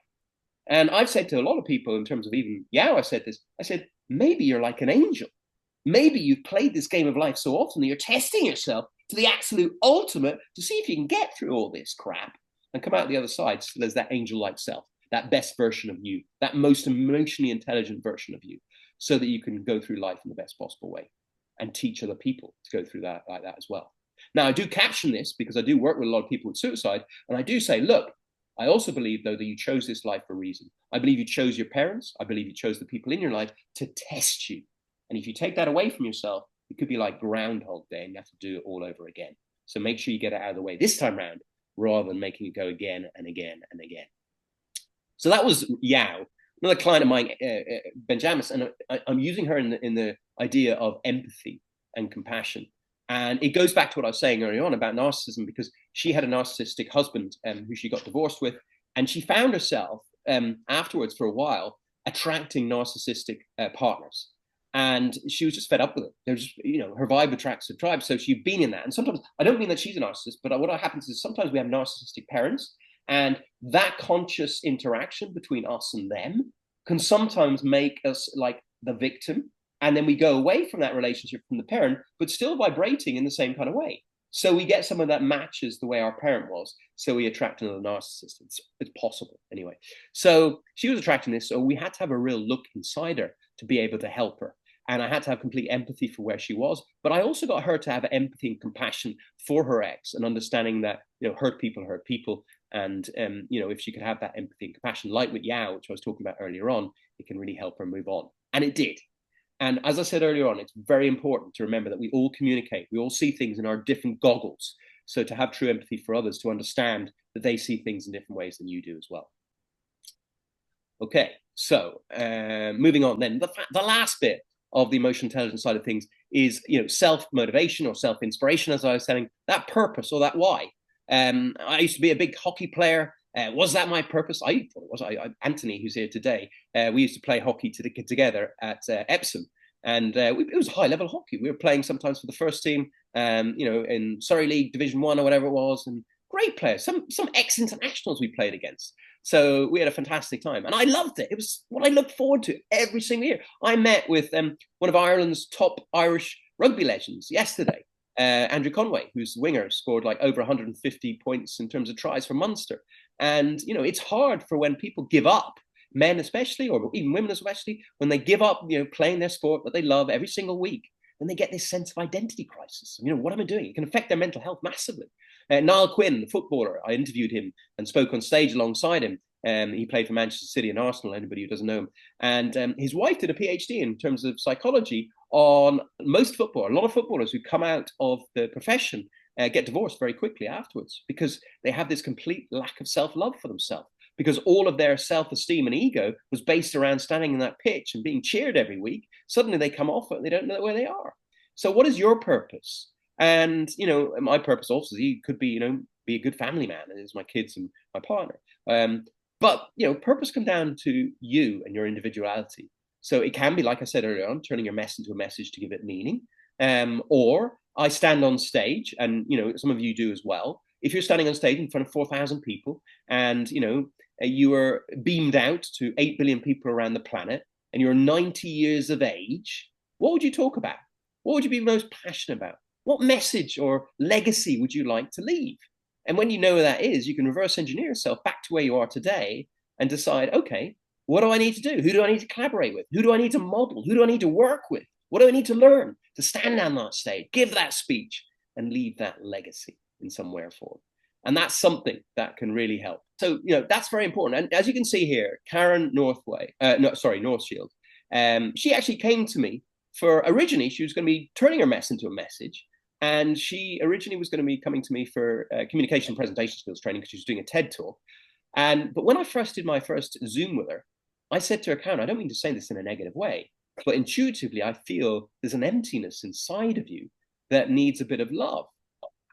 And I've said to a lot of people, in terms of even Yao, I said this, I said, maybe you're like an angel. Maybe you've played this game of life so often that you're testing yourself to the absolute ultimate to see if you can get through all this crap and come out the other side. So there's that angel-like self, that best version of you, that most emotionally intelligent version of you, so that you can go through life in the best possible way and teach other people to go through that like that as well. Now, I do caption this because I do work with a lot of people with suicide, and I do say, look, I also believe, though, that you chose this life for a reason. I believe you chose your parents. I believe you chose the people in your life to test you. And if you take that away from yourself, it could be like Groundhog Day and you have to do it all over again. So make sure you get it out of the way this time round, rather than making it go again and again and again. So that was Yao, another client of mine, Benjamis, and I'm using her in the idea of empathy and compassion. And it goes back to what I was saying earlier on about narcissism, because she had a narcissistic husband who she got divorced with, and she found herself afterwards for a while attracting narcissistic partners. And she was just fed up with it. There's just, her vibe attracts the tribe. So she'd been in that. And sometimes, I don't mean that she's a narcissist, but what happens is sometimes we have narcissistic parents, and that conscious interaction between us and them can sometimes make us like the victim. And then we go away from that relationship from the parent, but still vibrating in the same kind of way. So we get someone that matches the way our parent was. So we attract another narcissist. It's possible anyway. So she was attracting this. So we had to have a real look inside her to be able to help her. And I had to have complete empathy for where she was. But I also got her to have empathy and compassion for her ex, and understanding that, hurt people hurt people. And, if she could have that empathy and compassion, like with Yao, which I was talking about earlier on, it can really help her move on. And it did. And as I said earlier on, it's very important to remember that we all communicate. We all see things in our different goggles. So to have true empathy for others, to understand that they see things in different ways than you do as well. Okay, so moving on then. The last bit of the emotional intelligence side of things is, self-motivation or self-inspiration, as I was saying, that purpose or that why. I used to be a big hockey player. Was that my purpose? I thought it was. Anthony, who's here today, we used to play hockey together at Epsom, and it was high-level hockey. We were playing sometimes for the first team, in Surrey League Division 1 or whatever it was, and great players. Some ex-internationals we played against. So we had a fantastic time, and I loved it. It was what I looked forward to every single year. I met with one of Ireland's top Irish rugby legends yesterday. Andrew Conway, who's the winger, scored like over 150 points in terms of tries for Munster. And, it's hard for when people give up, men especially, or even women especially, when they give up, playing their sport that they love every single week, and they get this sense of identity crisis. What am I doing? It can affect their mental health massively. Niall Quinn, the footballer, I interviewed him and spoke on stage alongside him. He played for Manchester City and Arsenal, anybody who doesn't know him. And his wife did a PhD in terms of psychology on a lot of footballers who come out of the profession get divorced very quickly afterwards, because they have this complete lack of self-love for themselves, because all of their self-esteem and ego was based around standing in that pitch and being cheered every week. Suddenly they come off it and they don't know where they are. So what is your purpose? And, my purpose also could be, be a good family man, and it's my kids and my partner. But, purpose comes down to you and your individuality. So it can be, like I said earlier on, turning your mess into a message to give it meaning. Or I stand on stage, and, some of you do as well. If you're standing on stage in front of 4,000 people, and, you are beamed out to 8 billion people around the planet, and you're 90 years of age, what would you talk about? What would you be most passionate about? What message or legacy would you like to leave? And when you know where that is, you can reverse engineer yourself back to where you are today and decide, okay, what do I need to do? Who do I need to collaborate with? Who do I need to model? Who do I need to work with? What do I need to learn to stand on that stage, give that speech, and leave that legacy in some way or form? And that's something that can really help. So, that's very important. And as you can see here, Karen Northshield, she actually came to me originally, she was going to be turning her mess into a message. And she originally was going to be coming to me for communication presentation skills training because she was doing a TED talk. But when I first did my first Zoom with her, I said to her, Karen, I don't mean to say this in a negative way, but intuitively, I feel there's an emptiness inside of you that needs a bit of love.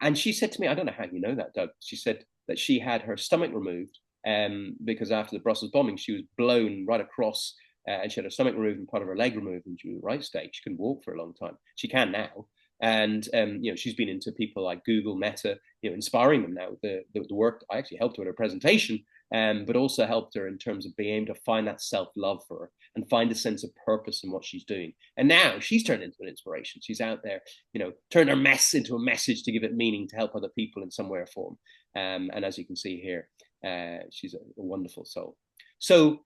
And she said to me, I don't know how you know that, Doug. She said that she had her stomach removed because after the Brussels bombing, she was blown right across and she had her stomach removed and part of her leg removed and she was right state. She couldn't walk for a long time. She can now. And she's been into people like Google, Meta, inspiring them now with the work. I actually helped her with her presentation, but also helped her in terms of being able to find that self-love for her and find a sense of purpose in what she's doing. And now she's turned into an inspiration. She's out there, turn her mess into a message to give it meaning to help other people in some way or form. And as you can see here, she's a wonderful soul. So,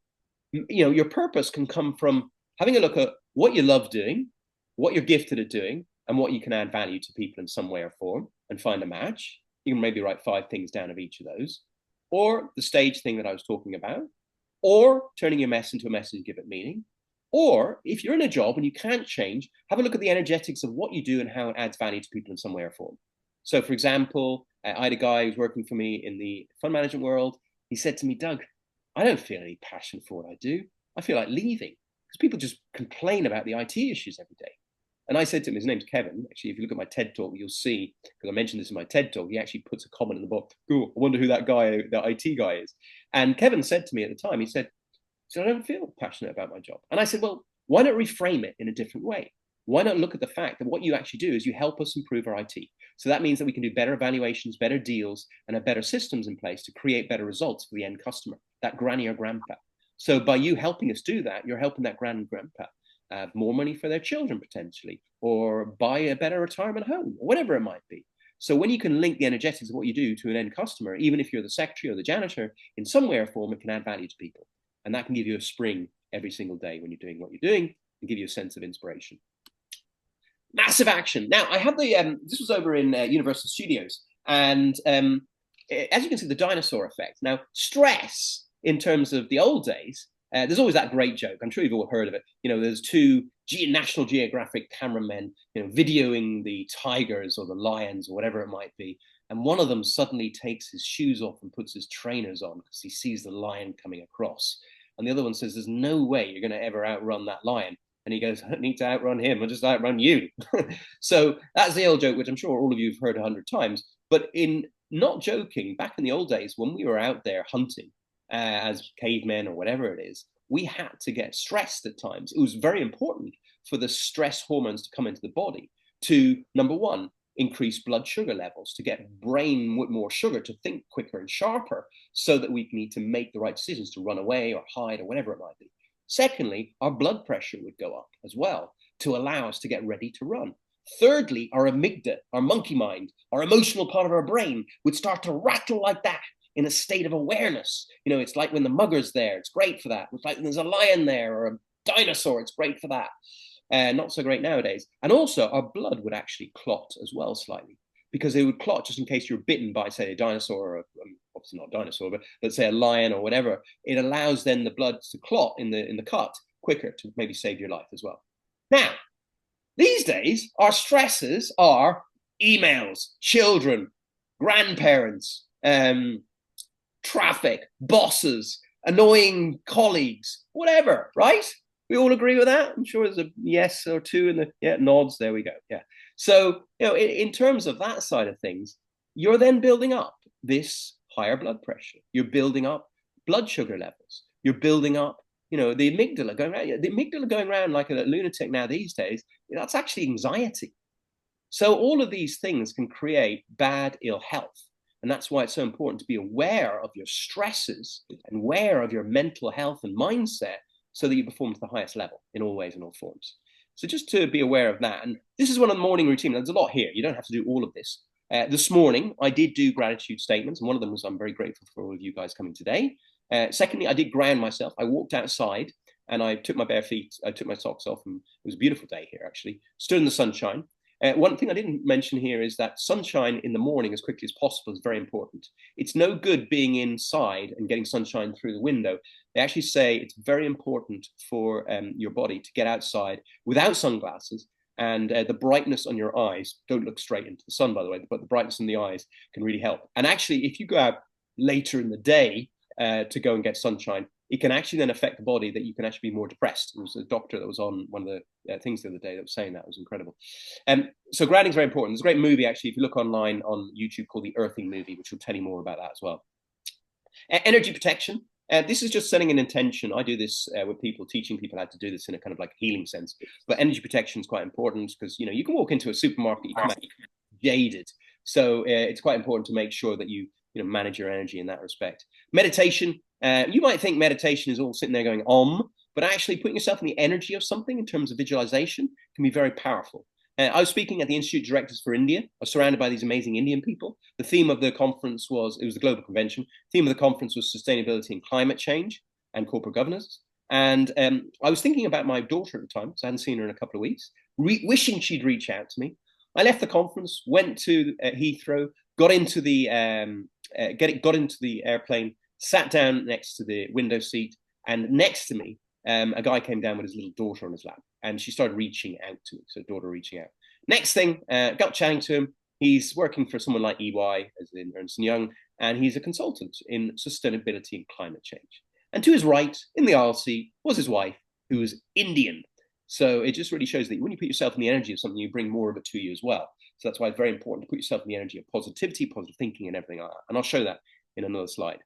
your purpose can come from having a look at what you love doing, what you're gifted at doing, and what you can add value to people in some way or form and find a match. You can maybe write 5 things down of each of those, or the stage thing that I was talking about, or turning your mess into a message, give it meaning. Or if you're in a job and you can't change, have a look at the energetics of what you do and how it adds value to people in some way or form. So for example, I had a guy who's working for me in the fund management world. He said to me, Doug, I don't feel any passion for what I do. I feel like leaving because people just complain about the IT issues every day. And I said to him, his name's Kevin. Actually, if you look at my TED talk, you'll see, because I mentioned this in my TED talk, he actually puts a comment in the book. Cool, I wonder who that guy, that IT guy is. And Kevin said to me at the time, he said, I don't feel passionate about my job. And I said, well, why not reframe it in a different way? Why not look at the fact that what you actually do is you help us improve our IT. So that means that we can do better evaluations, better deals, and have better systems in place to create better results for the end customer, that granny or grandpa. So by you helping us do that, you're helping that granny and grandpa have more money for their children potentially, or buy a better retirement home, or whatever it might be. So when you can link the energetics of what you do to an end customer, even if you're the secretary or the janitor, in some way or form, it can add value to people. And that can give you a spring every single day when you're doing what you're doing and give you a sense of inspiration. Massive action. Now, I have this was over in Universal Studios. And as you can see, the dinosaur effect. Now, stress in terms of the old days, there's always that great joke. I'm sure you've all heard of it. There's 2 National Geographic cameramen, videoing the tigers or the lions or whatever it might be. And one of them suddenly takes his shoes off and puts his trainers on because he sees the lion coming across. And the other one says, there's no way you're going to ever outrun that lion. And he goes, I don't need to outrun him. I'll just outrun you. So that's the old joke, which I'm sure all of you have heard 100 times. But in not joking, back in the old days, when we were out there hunting, as cavemen or whatever it is, we had to get stressed at times. It was very important for the stress hormones to come into the body to, number one, increase blood sugar levels, to get brain with more sugar, to think quicker and sharper, so that we need to make the right decisions to run away or hide or whatever it might be. Secondly, our blood pressure would go up as well to allow us to get ready to run. Thirdly, our amygdala, our monkey mind, our emotional part of our brain would start to rattle like that in a state of awareness. It's like when the mugger's there, it's great for that. It's like when there's a lion there or a dinosaur, it's great for that. Not so great nowadays. And also our blood would actually clot as well slightly, because it would clot just in case you're bitten by, say, a dinosaur, or obviously not a dinosaur, but let's say a lion or whatever. It allows then the blood to clot in the cut quicker to maybe save your life as well. Now, these days, our stresses are emails, children, grandparents, traffic, bosses, annoying colleagues, whatever, right? We all agree with that? I'm sure there's a yes or 2 in the nods. There we go. Yeah. So, in terms of that side of things, you're then building up this higher blood pressure. You're building up blood sugar levels. You're building up, the amygdala going around. The amygdala going around like a lunatic now these days, that's actually anxiety. So all of these things can create bad, ill health. And that's why it's so important to be aware of your stresses and aware of your mental health and mindset so that you perform to the highest level in all ways and all forms. So just to be aware of that. And this is one of the morning routine. There's a lot here. You don't have to do all of this. This morning, I did do gratitude statements. And one of them was, I'm very grateful for all of you guys coming today. Secondly, I did ground myself. I walked outside and I took my bare feet. I took my socks off. And it was a beautiful day here, actually. Stood in the sunshine. One thing I didn't mention here is that sunshine in the morning as quickly as possible is very important. It's no good being inside and getting sunshine through the window. They actually say it's very important for your body to get outside without sunglasses And the brightness on your eyes, don't look straight into the sun, by the way, but the brightness in the eyes can really help. And actually, if you go out later in the day to go and get sunshine, it can actually then affect the body that you can actually be more depressed. There was a doctor that was on one of the things the other day that was saying that. It was incredible. So grounding is very important. There's a great movie, actually, if you look online on YouTube, called The Earthing Movie, which will tell you more about that as well. Energy protection. This is just setting an intention. I do this with people, teaching people how to do this in a kind of like healing sense. But energy protection is quite important because, you know, you can walk into a supermarket, you come out jaded. So it's quite important to make sure that you manage your energy in that respect. Meditation. You might think meditation is all sitting there going but actually putting yourself in the energy of something in terms of visualization can be very powerful. I was speaking at the Institute of Directors for India. I was surrounded by these amazing Indian people. The theme of the conference was the global convention. The theme of the conference was sustainability and climate change and corporate governance. And I was thinking about my daughter at the time, because I hadn't seen her in a couple of weeks, wishing she'd reach out to me. I left the conference, went to Heathrow, got into the airplane, sat down next to the window seat, and next to me, a guy came down with his little daughter on his lap, and she started reaching out to me. So daughter reaching out. Next thing, got chatting to him. He's working for someone like EY, as in Ernst & Young, and he's a consultant in sustainability and climate change. And to his right, in the aisle seat, was his wife, who was Indian. So it just really shows that when you put yourself in the energy of something, you bring more of it to you as well. So that's why it's very important to put yourself in the energy of positivity, positive thinking, and everything like that. And I'll show that in another slide.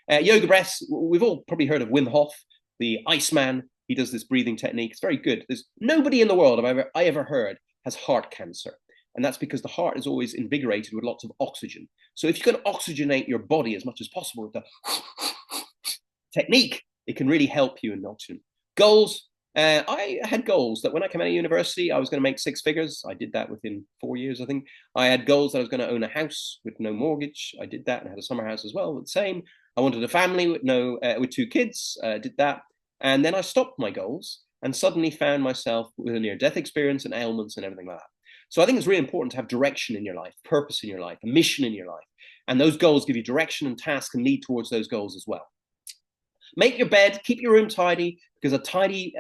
Yoga breaths. We've all probably heard of Wim Hof, the Iceman. He does this breathing technique. It's very good. There's nobody in the world I ever heard has heart cancer. And that's because the heart is always invigorated with lots of oxygen. So if you can oxygenate your body as much as possible with the technique, it can really help you in oxygen. Goals. I had goals that when I came out of university, I was going to make 6 figures. I did that within 4 years, I think. I had goals that I was going to own a house with no mortgage. I did that, and had a summer house as well, the same. I wanted a family with 2 kids. Did that. And then I stopped my goals and suddenly found myself with a near-death experience and ailments and everything like that. So I think it's really important to have direction in your life, purpose in your life, a mission in your life. And those goals give you direction, and tasks can lead towards those goals as well. Make your bed, keep your room tidy, because a tidy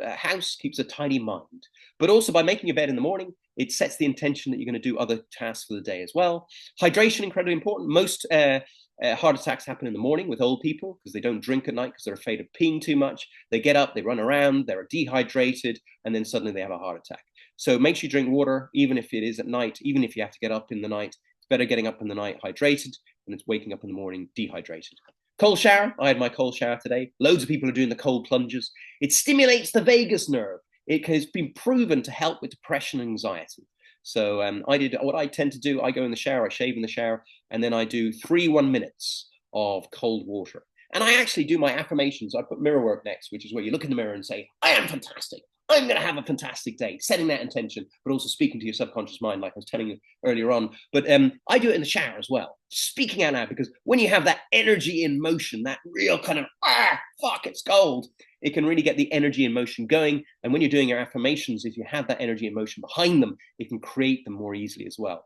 house keeps a tidy mind. But also by making your bed in the morning, it sets the intention that you're going to do other tasks for the day as well. Hydration, incredibly important. Most heart attacks happen in the morning with old people because they don't drink at night because they're afraid of peeing too much. They get up, they run around, they're dehydrated, and then suddenly they have a heart attack. So make sure you drink water, even if it is at night, even if you have to get up in the night. It's better getting up in the night hydrated than it's waking up in the morning dehydrated. Cold shower. I had my cold shower today. Loads of people are doing the cold plunges. It stimulates the vagus nerve. It has been proven to help with depression and anxiety. So I did what I tend to do. I go in the shower, I shave in the shower, and then I do 3 1-minutes of cold water. And I actually do my affirmations. I put mirror work next, which is where you look in the mirror and say, I am fantastic. I'm going to have a fantastic day, setting that intention, but also speaking to your subconscious mind, like I was telling you earlier on. But I do it in the shower as well, speaking out loud, because when you have that energy in motion, that real kind of, it's cold, it can really get the energy in motion going. And when you're doing your affirmations, if you have that energy in motion behind them, it can create them more easily as well.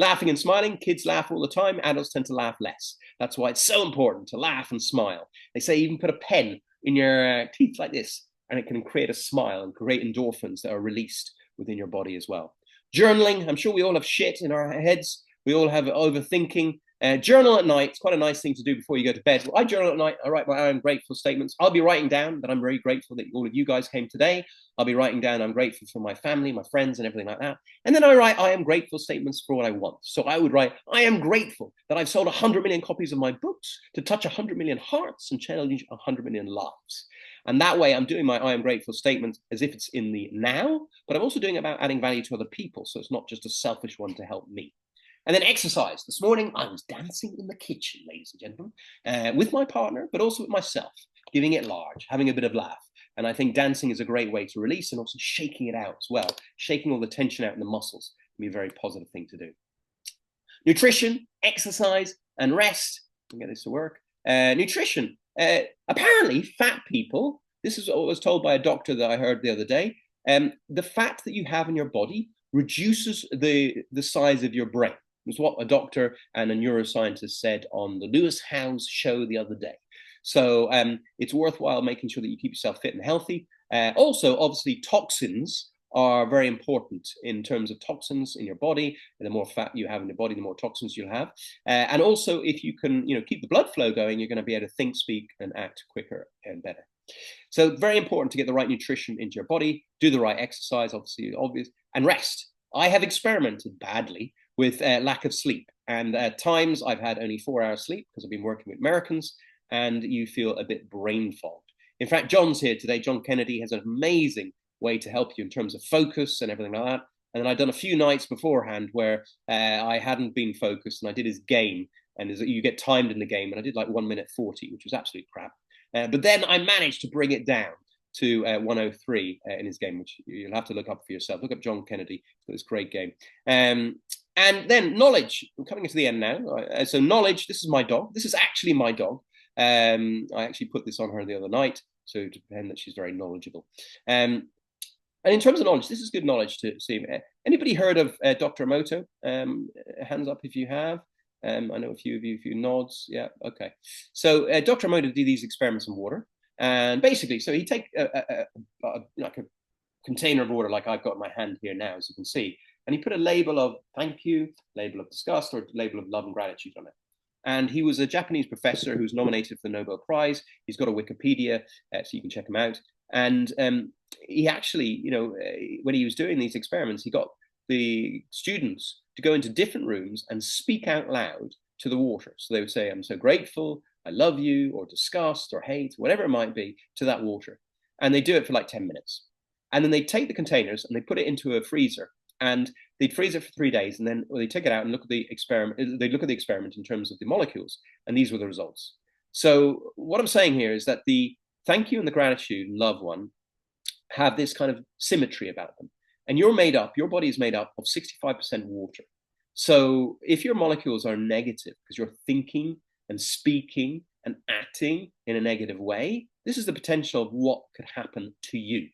Laughing and smiling. Kids laugh all the time. Adults tend to laugh less. That's why it's so important to laugh and smile. They say even put a pen in your teeth like this, and it can create a smile and create endorphins that are released within your body as well. Journaling. I'm sure we all have shit in our heads. We all have overthinking. Journal at night. It's quite a nice thing to do before you go to bed. Well, I journal at night. I write my I am grateful statements. I'll be writing down that I'm very grateful that all of you guys came today. I'll be writing down I'm grateful for my family, my friends, and everything like that. And then I write I am grateful statements for what I want. So I would write I am grateful that I've sold 100 million copies of my books to touch 100 million hearts and change 100 million lives. And that way I'm doing my I am grateful statement as if it's in the now, but I'm also doing it about adding value to other people. So it's not just a selfish one to help me. And then exercise. This morning, I was dancing in the kitchen, ladies and gentlemen, with my partner, but also with myself, giving it large, having a bit of laugh. And I think dancing is a great way to release and also shaking it out as well. Shaking all the tension out in the muscles can be a very positive thing to do. Nutrition, exercise, and rest. I'll get this to work. Nutrition. Apparently, fat people, this is what was told by a doctor that I heard the other day, the fat that you have in your body reduces the size of your brain. It was what a doctor and a neuroscientist said on the Lewis Howes show the other day. So it's worthwhile making sure that you keep yourself fit and healthy. Also, obviously, toxins are very important in terms of toxins in your body. And the more fat you have in your body, the more toxins you'll have. And also, if you can, keep the blood flow going, you're going to be able to think, speak, and act quicker and better. So very important to get the right nutrition into your body, do the right exercise, obviously obvious, and rest. I have experimented badly with lack of sleep. And at times I've had only 4 hours sleep because I've been working with Americans, and you feel a bit brain fogged. In fact, John's here today. John Kennedy has an amazing way to help you in terms of focus and everything like that. And then I'd done a few nights beforehand where I hadn't been focused, and I did his game. And you get timed in the game, and I did like 1 minute 40, which was absolute crap. But then I managed to bring it down to 103 in his game, which you'll have to look up for yourself. Look up John Kennedy for this great game. And then knowledge. We're coming to the end now. So knowledge, this is my dog. This is actually my dog. I actually put this on her the other night, so to pretend that she's very knowledgeable. And in terms of knowledge, this is good knowledge to see. Anybody heard of Dr. Emoto? Hands up if you have. I know a few of you, a few nods. Yeah, okay. So Dr. Emoto did these experiments in water. And basically, so he'd take like a container of water like I've got in my hand here now, as you can see. And he put a label of thank you, label of disgust, or label of love and gratitude on it. And he was a Japanese professor who's nominated for the Nobel Prize. He's got a Wikipedia, so you can check him out. And he actually, when he was doing these experiments, he got the students to go into different rooms and speak out loud to the water. So they would say, I'm so grateful, I love you, or disgust, or hate, whatever it might be, to that water. And they do it for like 10 minutes. And then they take the containers and they put it into a freezer. And they'd freeze it for 3 days, and then they take it out and look at the experiment. They'd look at the experiment in terms of the molecules, and these were the results. So what I'm saying here is that the thank you and the gratitude and love one have this kind of symmetry about them. And your body is made up of 65% water. So if your molecules are negative because you're thinking and speaking and acting in a negative way, this is the potential of what could happen to you.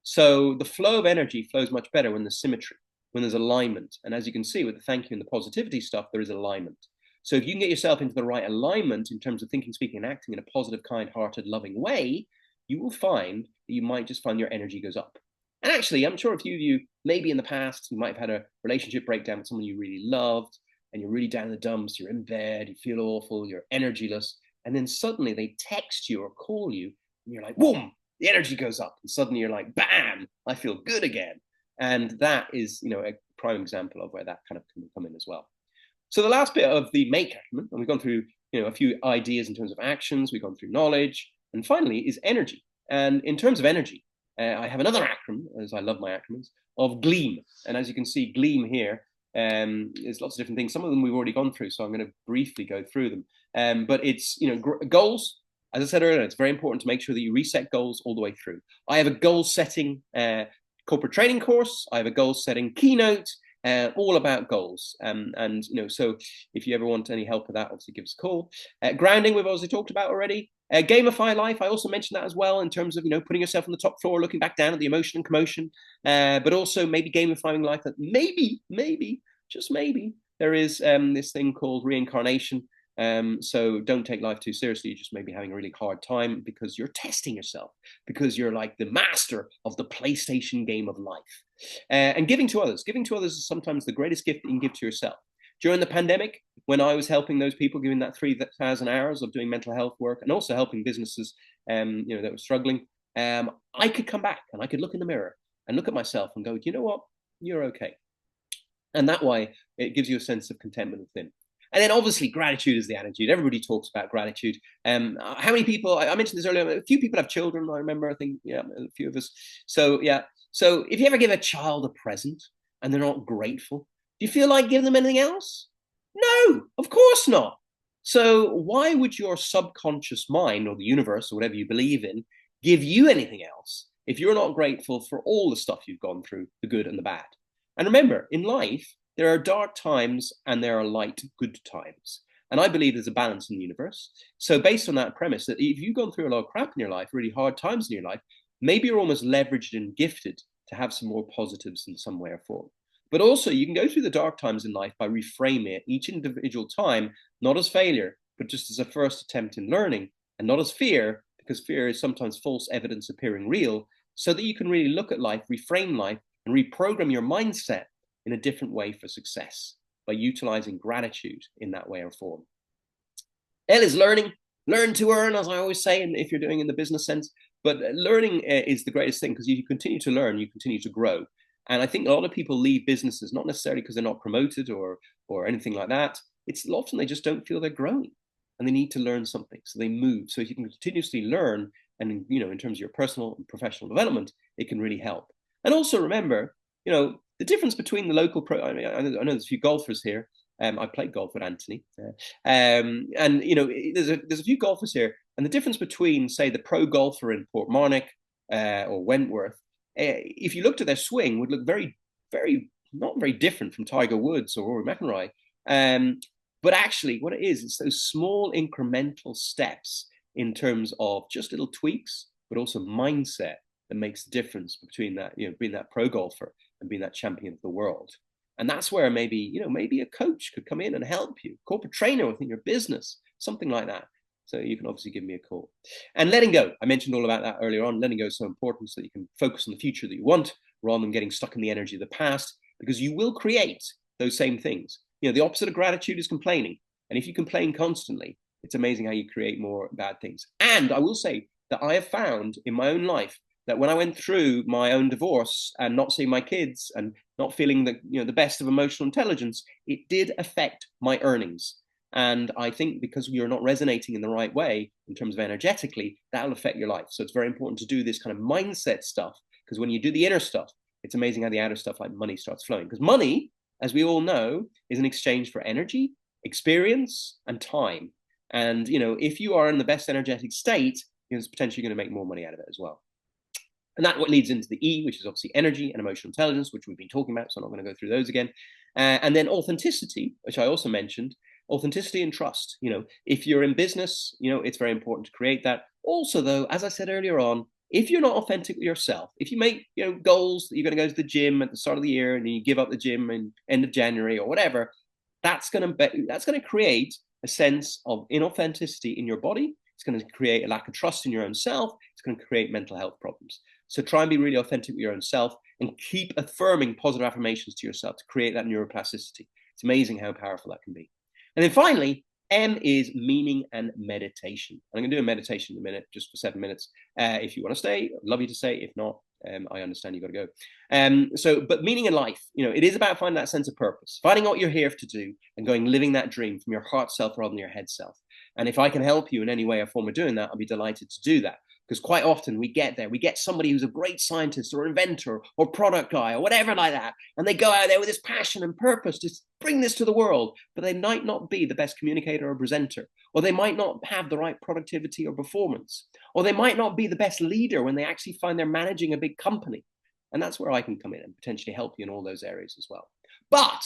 So the flow of energy flows much better when there's symmetry, when there's alignment. And as you can see with the thank you and the positivity stuff, there is alignment. So if you can get yourself into the right alignment in terms of thinking, speaking, and acting in a positive, kind-hearted, loving way, you will find that you might just find your energy goes up. And actually, I'm sure a few of you, maybe in the past, you might have had a relationship breakdown with someone you really loved, and you're really down in the dumps, you're in bed, you feel awful, you're energyless, and then suddenly they text you or call you, and you're like, boom, the energy goes up, and suddenly you're like, bam, I feel good again. And that is, a prime example of where that kind of can come in as well. So the last bit of the make acumen, and we've gone through, a few ideas in terms of actions, we've gone through knowledge, and finally is energy. And in terms of energy, I have another acronym, as I love my acronyms, of GLEAM. And as you can see, GLEAM here, there's lots of different things. Some of them we've already gone through, so I'm going to briefly go through them. But it's, goals. As I said earlier, it's very important to make sure that you reset goals all the way through. I have a goal-setting corporate training course. I have a goal-setting keynote, all about goals. So if you ever want any help with that, obviously give us a call. Grounding, we've obviously talked about already. Gamify life, I also mentioned that as well in terms of, putting yourself on the top floor, looking back down at the emotion and commotion, but also maybe gamifying life that maybe, just maybe, there is this thing called reincarnation. So don't take life too seriously. You're just maybe having a really hard time because you're testing yourself, because you're like the master of the PlayStation game of life. And giving to others. Giving to others is sometimes the greatest gift that you can give to yourself. During the pandemic, when I was helping those people, giving that 3,000 hours of doing mental health work and also helping businesses, that were struggling, I could come back and I could look in the mirror and look at myself and go, you know what? You're okay. And that way, it gives you a sense of contentment within. And then obviously gratitude is the attitude. Everybody talks about gratitude. How many people, I mentioned this earlier, a few people have children, I remember, I think, a few of us. So, So if you ever give a child a present and they're not grateful, do you feel like giving them anything else? No, of course not. So why would your subconscious mind or the universe or whatever you believe in give you anything else if you're not grateful for all the stuff you've gone through, the good and the bad? And remember, in life, there are dark times and there are light, good times. And I believe there's a balance in the universe. So based on that premise, that if you've gone through a lot of crap in your life, really hard times in your life, maybe you're almost leveraged and gifted to have some more positives in some way or form. But also, you can go through the dark times in life by reframing it each individual time, not as failure, but just as a first attempt in learning, and not as fear, because fear is sometimes false evidence appearing real, so that you can really look at life, reframe life, and reprogram your mindset in a different way for success by utilizing gratitude in that way or form. L is learning. Learn to earn, as I always say, and if you're doing in the business sense. But learning is the greatest thing, because if you continue to learn, you continue to grow. And I think a lot of people leave businesses not necessarily because they're not promoted or anything like that. It's often they just don't feel they're growing, and they need to learn something, so they move. So if you can continuously learn, and in terms of your personal and professional development, it can really help. And also remember, the difference between the local pro. I know there's a few golfers here. I played golf with Anthony, and there's a few golfers here, and the difference between, say, the pro golfer in Portmarnock or Wentworth, if you looked at their swing, would look very, very not very different from Tiger Woods or Rory McIlroy. But actually, what it is, it's those small incremental steps in terms of just little tweaks, but also mindset that makes the difference between that, being that pro golfer and being that champion of the world. And that's where maybe a coach could come in and help you, corporate trainer within your business, something like that. So you can obviously give me a call. And letting go, I mentioned all about that earlier on. Letting go is so important so that you can focus on the future that you want rather than getting stuck in the energy of the past, because you will create those same things. The opposite of gratitude is complaining. And if you complain constantly, it's amazing how you create more bad things. And I will say that I have found in my own life that when I went through my own divorce and not seeing my kids and not feeling the best of emotional intelligence, it did affect my earnings. And I think because you're not resonating in the right way in terms of energetically, that'll affect your life. So it's very important to do this kind of mindset stuff, because when you do the inner stuff, it's amazing how the outer stuff like money starts flowing. Because money, as we all know, is an exchange for energy, experience, and time. And if you are in the best energetic state, it's potentially going to make more money out of it as well. And that's what leads into the E, which is obviously energy and emotional intelligence, which we've been talking about, so I'm not going to go through those again. And then authenticity, which I also mentioned, authenticity and trust. If you're in business, it's very important to create that. Also, though, as I said earlier on, if you're not authentic with yourself, if you make goals that you're going to go to the gym at the start of the year and then you give up the gym in end of January or whatever, that's going to create a sense of inauthenticity in your body. It's going to create a lack of trust in your own self. It's going to create mental health problems. So try and be really authentic with your own self and keep affirming positive affirmations to yourself to create that neuroplasticity. It's amazing how powerful that can be. And then finally, M is meaning and meditation. I'm going to do a meditation in a minute, just for 7 minutes. If you want to stay, I'd love you to stay. If not, I understand you've got to go. But meaning in life, it is about finding that sense of purpose, finding what you're here to do and living that dream from your heart self rather than your head self. And if I can help you in any way or form of doing that, I'll be delighted to do that. Because quite often we get somebody who's a great scientist or inventor or product guy or whatever like that. And they go out there with this passion and purpose to bring this to the world, but they might not be the best communicator or presenter, or they might not have the right productivity or performance, or they might not be the best leader when they actually find they're managing a big company. And that's where I can come in and potentially help you in all those areas as well. But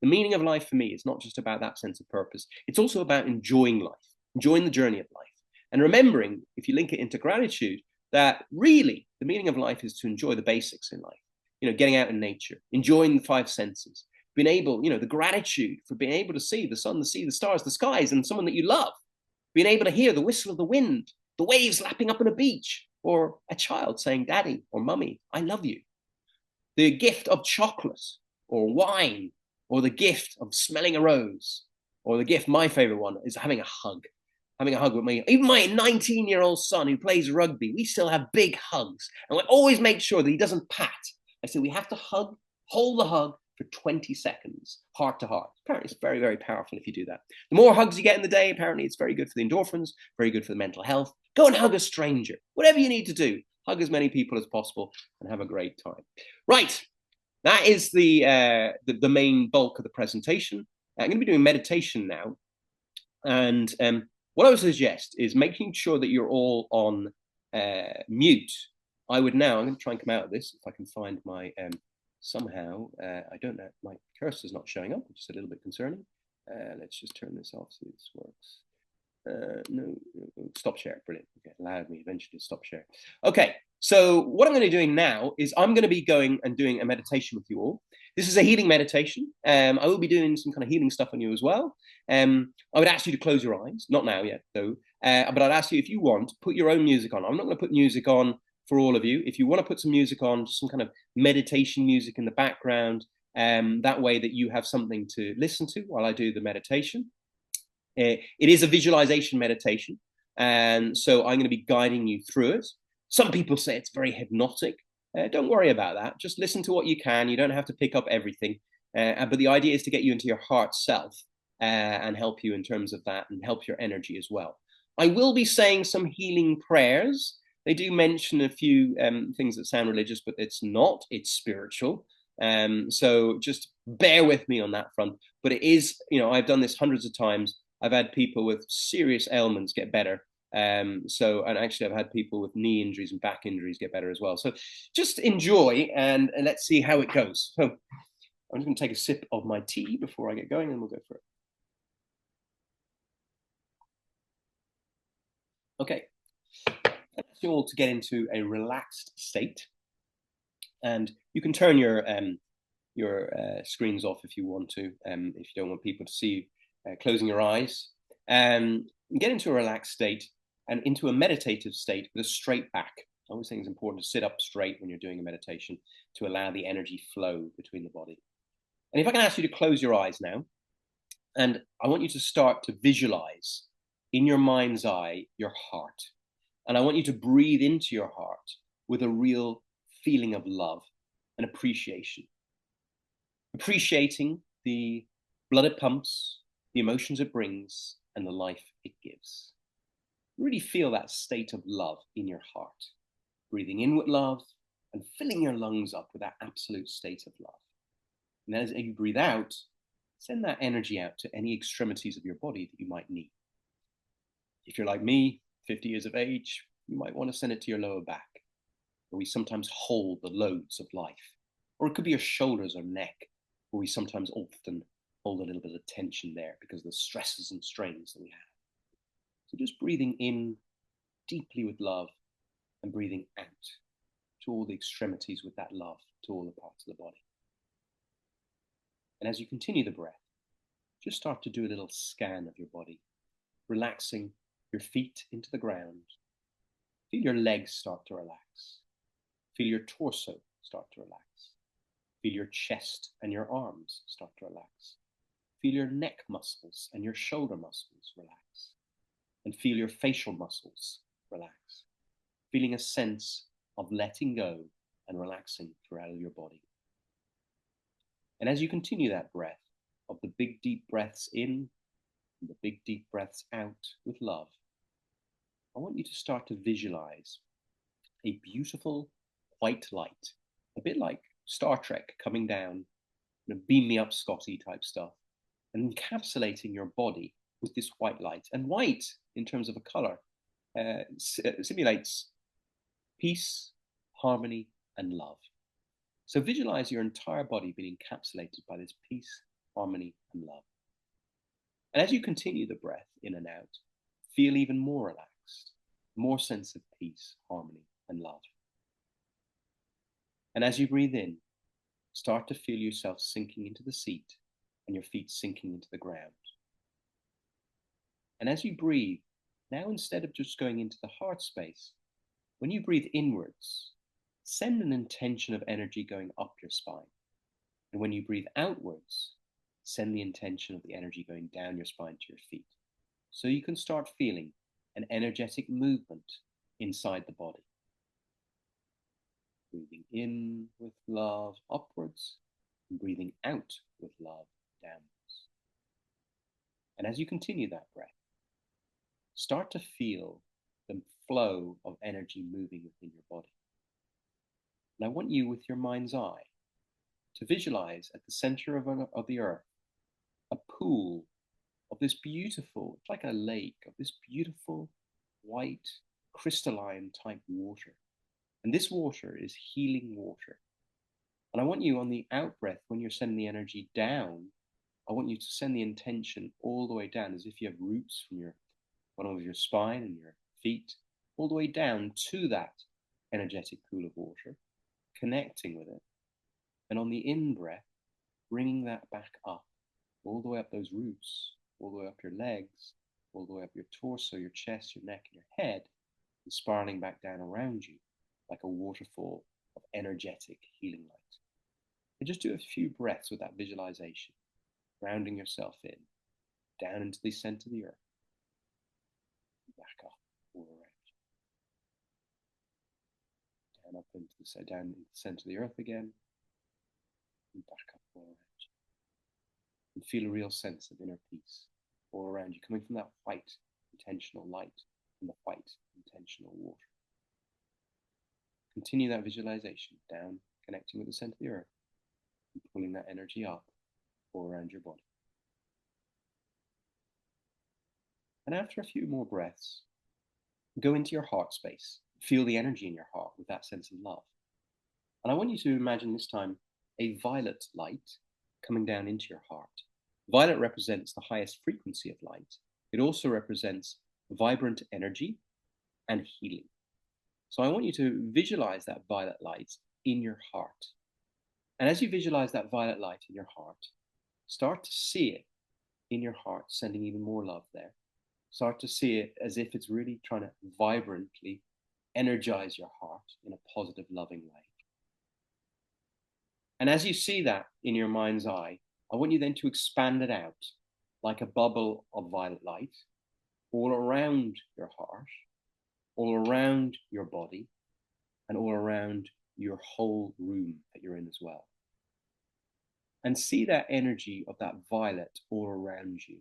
the meaning of life for me is not just about that sense of purpose. It's also about enjoying life, enjoying the journey of life. And remembering, if you link it into gratitude, that really the meaning of life is to enjoy the basics in life. Getting out in nature, enjoying the 5 senses, being able, the gratitude for being able to see the sun, the sea, the stars, the skies, and someone that you love, being able to hear the whistle of the wind, the waves lapping up on a beach, or a child saying, Daddy or Mummy, I love you. The gift of chocolate or wine, or the gift of smelling a rose, or the gift, my favorite one, is having a hug with me. Even my 19-year-old son who plays rugby, we still have big hugs. And we always make sure that he doesn't pat. I say we have to hold the hug for 20 seconds, heart to heart. Apparently it's very, very powerful if you do that. The more hugs you get in the day, apparently it's very good for the endorphins, very good for the mental health. Go and hug a stranger. Whatever you need to do, hug as many people as possible and have a great time. Right. That is the main bulk of the presentation. I'm going to be doing meditation now. And what I would suggest is making sure that you're all on mute. I'm going to try and come out of this if I can find my, somehow, I don't know, my cursor's not showing up, which is a little bit concerning. Let's just turn this off, see if this works. No, stop share, brilliant. Okay, allowed me eventually to stop share. Okay, so what I'm going to be doing now is I'm going to be going and doing a meditation with you all. This is a healing meditation. I will be doing some kind of healing stuff on you as well. I would ask you to close your eyes, not now yet though, but I'd ask you if you want, put your own music on. I'm not going to put music on for all of you. If you want to put some music on, just some kind of meditation music in the background, that way that you have something to listen to while I do the meditation. It is a visualization meditation, and so I'm going to be guiding you through it. Some people say it's very hypnotic. Don't worry about that. Just listen to what you can. You don't have to pick up everything. But the idea is to get you into your heart self and help you in terms of that and help your energy as well. I will be saying some healing prayers. They do mention a few things that sound religious, but it's not. It's spiritual. So just bear with me on that front. But it is, I've done this hundreds of times. I've had people with serious ailments get better. And actually I've had people with knee injuries and back injuries get better as well. So just enjoy and let's see how it goes. So I'm just going to take a sip of my tea before I get going and we'll go for it. Okay, I ask you all to get into a relaxed state, and you can turn your screens off if you want to, if you don't want people to see you closing your eyes. Get into a relaxed state and into a meditative state with a straight back. I always think it's important to sit up straight when you're doing a meditation to allow the energy flow between the body. And if I can ask you to close your eyes now, and I want you to start to visualize in your mind's eye your heart. And I want you to breathe into your heart with a real feeling of love and appreciation. Appreciating the blood it pumps, the emotions it brings, and the life it gives. Really feel that state of love in your heart. Breathing in with love and filling your lungs up with that absolute state of love. And as you breathe out, send that energy out to any extremities of your body that you might need. If you're like me, 50 years of age, you might want to send it to your lower back, where we sometimes hold the loads of life. Or it could be your shoulders or neck, where we sometimes often hold a little bit of tension there because of the stresses and strains that we have. So just breathing in deeply with love and breathing out to all the extremities with that love to all the parts of the body. And as you continue the breath, just start to do a little scan of your body, relaxing your feet into the ground. Feel your legs start to relax. Feel your torso start to relax. Feel your chest and your arms start to relax. Feel your neck muscles and your shoulder muscles relax. And feel your facial muscles relax. Feeling a sense of letting go and relaxing throughout your body. And as you continue that breath of the big deep breaths in and the big deep breaths out with love, I want you to start to visualize a beautiful white light, a bit like Star Trek coming down, beam me up Scotty type stuff, and encapsulating your body with this white light. And white, in terms of a color, simulates peace, harmony, and love. So visualize your entire body being encapsulated by this peace, harmony, and love. And as you continue the breath in and out, feel even more relaxed, more sense of peace, harmony, and love. And as you breathe in, start to feel yourself sinking into the seat and your feet sinking into the ground. And as you breathe, now instead of just going into the heart space, when you breathe inwards, send an intention of energy going up your spine. And when you breathe outwards, send the intention of the energy going down your spine to your feet. So you can start feeling an energetic movement inside the body. Breathing in with love upwards and breathing out with love downwards. And as you continue that breath, start to feel the flow of energy moving within your body. And I want you, with your mind's eye, to visualize at the center of the earth a pool of this beautiful, it's like a lake, of this beautiful white crystalline type water. And this water is healing water. And I want you, on the out breath, when you're sending the energy down, I want you to send the intention all the way down, as if you have roots from your bottom of your spine and your feet, all the way down to that energetic pool of water, connecting with it. And on the in breath, bringing that back up, all the way up those roots, all the way up your legs, all the way up your torso, your chest, your neck, and your head, and spiraling back down around you, like a waterfall of energetic healing light. And just do a few breaths with that visualization, grounding yourself in, down into the center of the earth, back up all around, down up into the center of the earth again, and back up all around. And feel a real sense of inner peace all around you, coming from that white intentional light and the white intentional water. Continue that visualization down, connecting with the center of the earth, and pulling that energy up all around your body. And after a few more breaths, go into your heart space. Feel the energy in your heart with that sense of love. And I want you to imagine this time a violet light coming down into your heart. Violet represents the highest frequency of light. It also represents vibrant energy and healing. So I want you to visualize that violet light in your heart. And as you visualize that violet light in your heart, start to see it in your heart, sending even more love there. Start to see it as if it's really trying to vibrantly energize your heart in a positive, loving way. And as you see that in your mind's eye, I want you then to expand it out like a bubble of violet light all around your heart, all around your body, and all around your whole room that you're in as well. And see that energy of that violet all around you.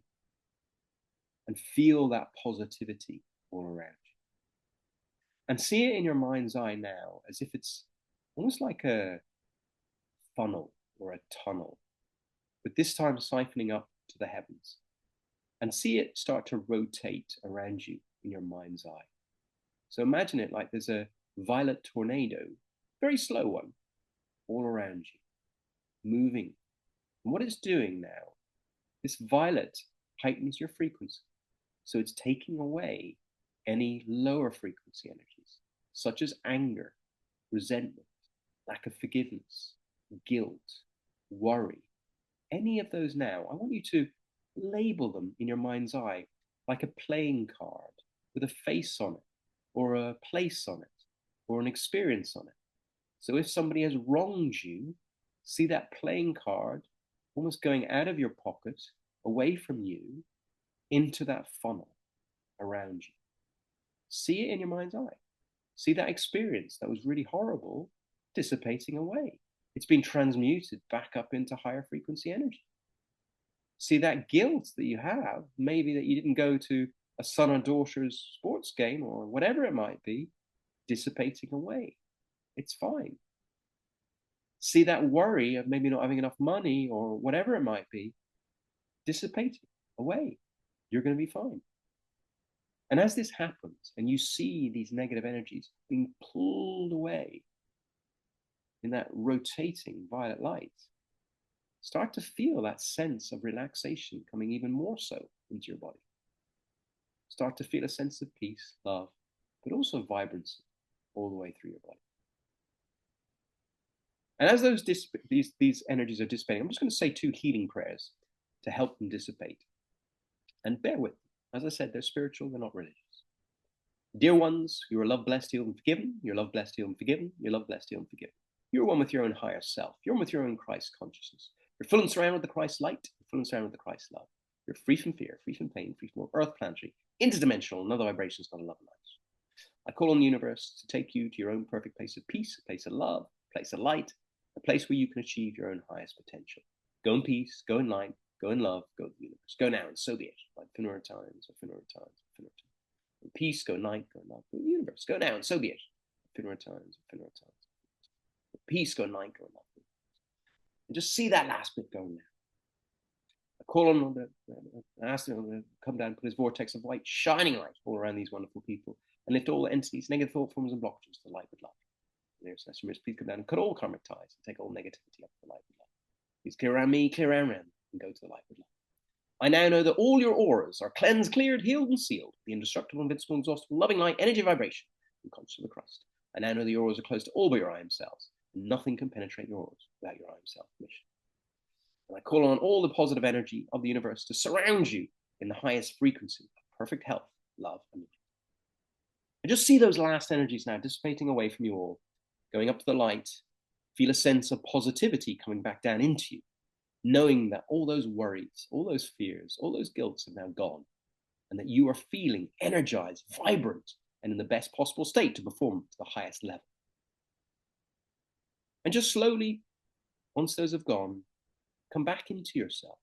And feel that positivity all around you. And see it in your mind's eye now as if it's almost like a funnel or a tunnel, but this time siphoning up to the heavens. And see it start to rotate around you in your mind's eye. So imagine it like there's a violet tornado, very slow one, all around you, moving. And what it's doing now, this violet heightens your frequency. So it's taking away any lower frequency energies, such as anger, resentment, lack of forgiveness, guilt, worry. Any of those now, I want you to label them in your mind's eye like a playing card with a face on it, or a place on it, or an experience on it. So if somebody has wronged you, see that playing card almost going out of your pocket, away from you, into that funnel around you. See it in your mind's eye. See that experience that was really horrible dissipating away. It's been transmuted back up into higher frequency energy. See that guilt that you have, maybe that you didn't go to a son or daughter's sports game or whatever it might be, dissipating away. It's fine. See that worry of maybe not having enough money or whatever it might be, dissipating away. You're going to be fine. And as this happens, and you see these negative energies being pulled away in that rotating violet light, start to feel that sense of relaxation coming even more so into your body. Start to feel a sense of peace, love, but also vibrancy all the way through your body. And as these energies are dissipating, I'm just going to say 2 healing prayers to help them dissipate. And bear with them. As I said, they're spiritual, they're not religious. Dear ones, you are loved, blessed, healed, and forgiven. You're loved, blessed, healed, and forgiven. You're loved, blessed, healed, and forgiven. You're one with your own higher self. You're one with your own Christ consciousness. You're full and surrounded with the Christ light. You're full and surrounded with the Christ love. You're free from fear, free from pain, free from all earth planetary, interdimensional, and other vibrations, not a love and light. I call on the universe to take you to your own perfect place of peace, a place of love, a place of light, a place where you can achieve your own highest potential. Go in peace, go in light, go in love, go to the universe. Go now, and so be it. Like Finora times, or Finora times, or Finora times. In peace, go in light, go in love, go to the universe. Go now, and so be it. Finora times, or Finora times. In peace, go in light, go in love. And just see that last bit going now. I call on the, ask him to come down, put his vortex of white, shining light all around these wonderful people, and lift all the entities, negative thought forms, and blockages to the light with love. Please come down and cut all karmic ties and take all negativity up to the light with love. Please clear around me, clear around them, and go to the light with love. I now know that all your auras are cleansed, cleared, healed, and sealed. The indestructible, invincible, exhaustible, loving light, energy, vibration, and conscious of the Christ. I now know the auras are closed to all but your I am selves, and nothing can penetrate your auras without your I am self permission. And I call on all the positive energy of the universe to surround you in the highest frequency of perfect health, love, and light. And just see those last energies now dissipating away from you all, going up to the light. Feel a sense of positivity coming back down into you, knowing that all those worries, all those fears, all those guilts have now gone, and that you are feeling energized, vibrant, and in the best possible state to perform to the highest level. And just slowly, once those have gone, come back into yourself,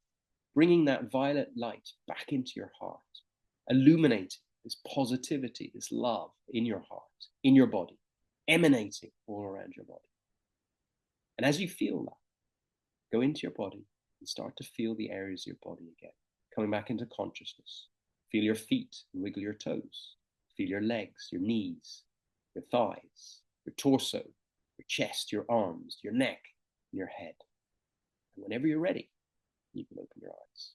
bringing that violet light back into your heart, illuminating this positivity, this love in your heart, in your body, emanating all around your body. And as you feel that, go into your body and start to feel the areas of your body again, coming back into consciousness. Feel your feet and wiggle your toes. Feel your legs, your knees, your thighs, your torso, your chest, your arms, your neck, and your head. And whenever you're ready, you can open your eyes.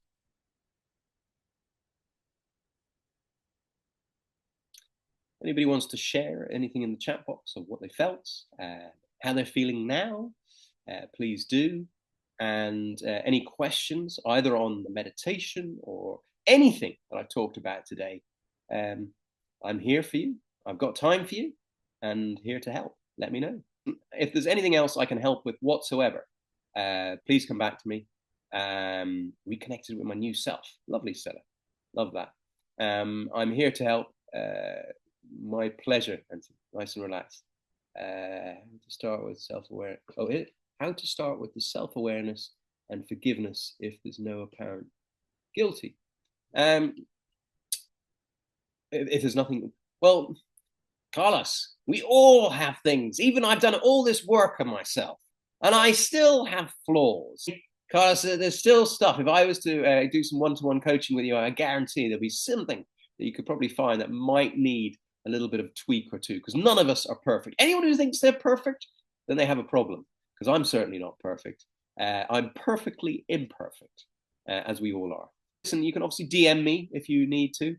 Anybody wants to share anything in the chat box of what they felt, how they're feeling now, please do. And any questions, either on the meditation or anything that I've talked about today, I'm here for you. I've got time for you and here to help. Let me know. If there's anything else I can help with whatsoever, please come back to me. Reconnected with my new self. Lovely, Stella. Love that. I'm here to help. My pleasure. Nice and relaxed. To start with self-awareness. How to start with the self-awareness and forgiveness if there's no apparent guilty. If there's nothing, well, Carlos, we all have things. Even I've done all this work on myself, and I still have flaws. Carlos, there's still stuff. If I was to do some one-to-one coaching with you, I guarantee there'll be something that you could probably find that might need a little bit of tweak or two, because none of us are perfect. Anyone who thinks they're perfect, then they have a problem, because I'm certainly not perfect. I'm perfectly imperfect, as we all are. Listen, you can obviously DM me if you need to.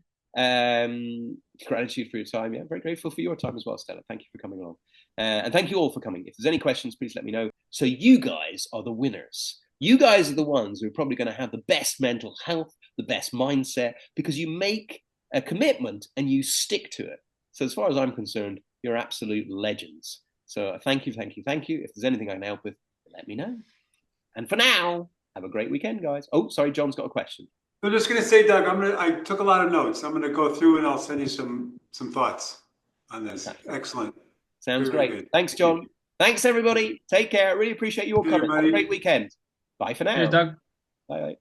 Gratitude for your time. Yeah, very grateful for your time as well, Stella. Thank you for coming along. And thank you all for coming. If there's any questions, please let me know. So you guys are the winners. You guys are the ones who are probably going to have the best mental health, the best mindset, because you make a commitment and you stick to it. So as far as I'm concerned, you're absolute legends. So thank you, thank you, thank you. If there's anything I can help with, let me know. And for now, have a great weekend, guys. Oh, sorry, John's got a question. I'm just going to say, Doug, I took a lot of notes. I'm going to go through and I'll send you some thoughts on this. Fantastic. Excellent. Sounds very great. Good. Thanks, John. Thanks, everybody. Take care. Really appreciate you all coming. Have a great weekend. Bye for now. Cheers, Doug. Bye.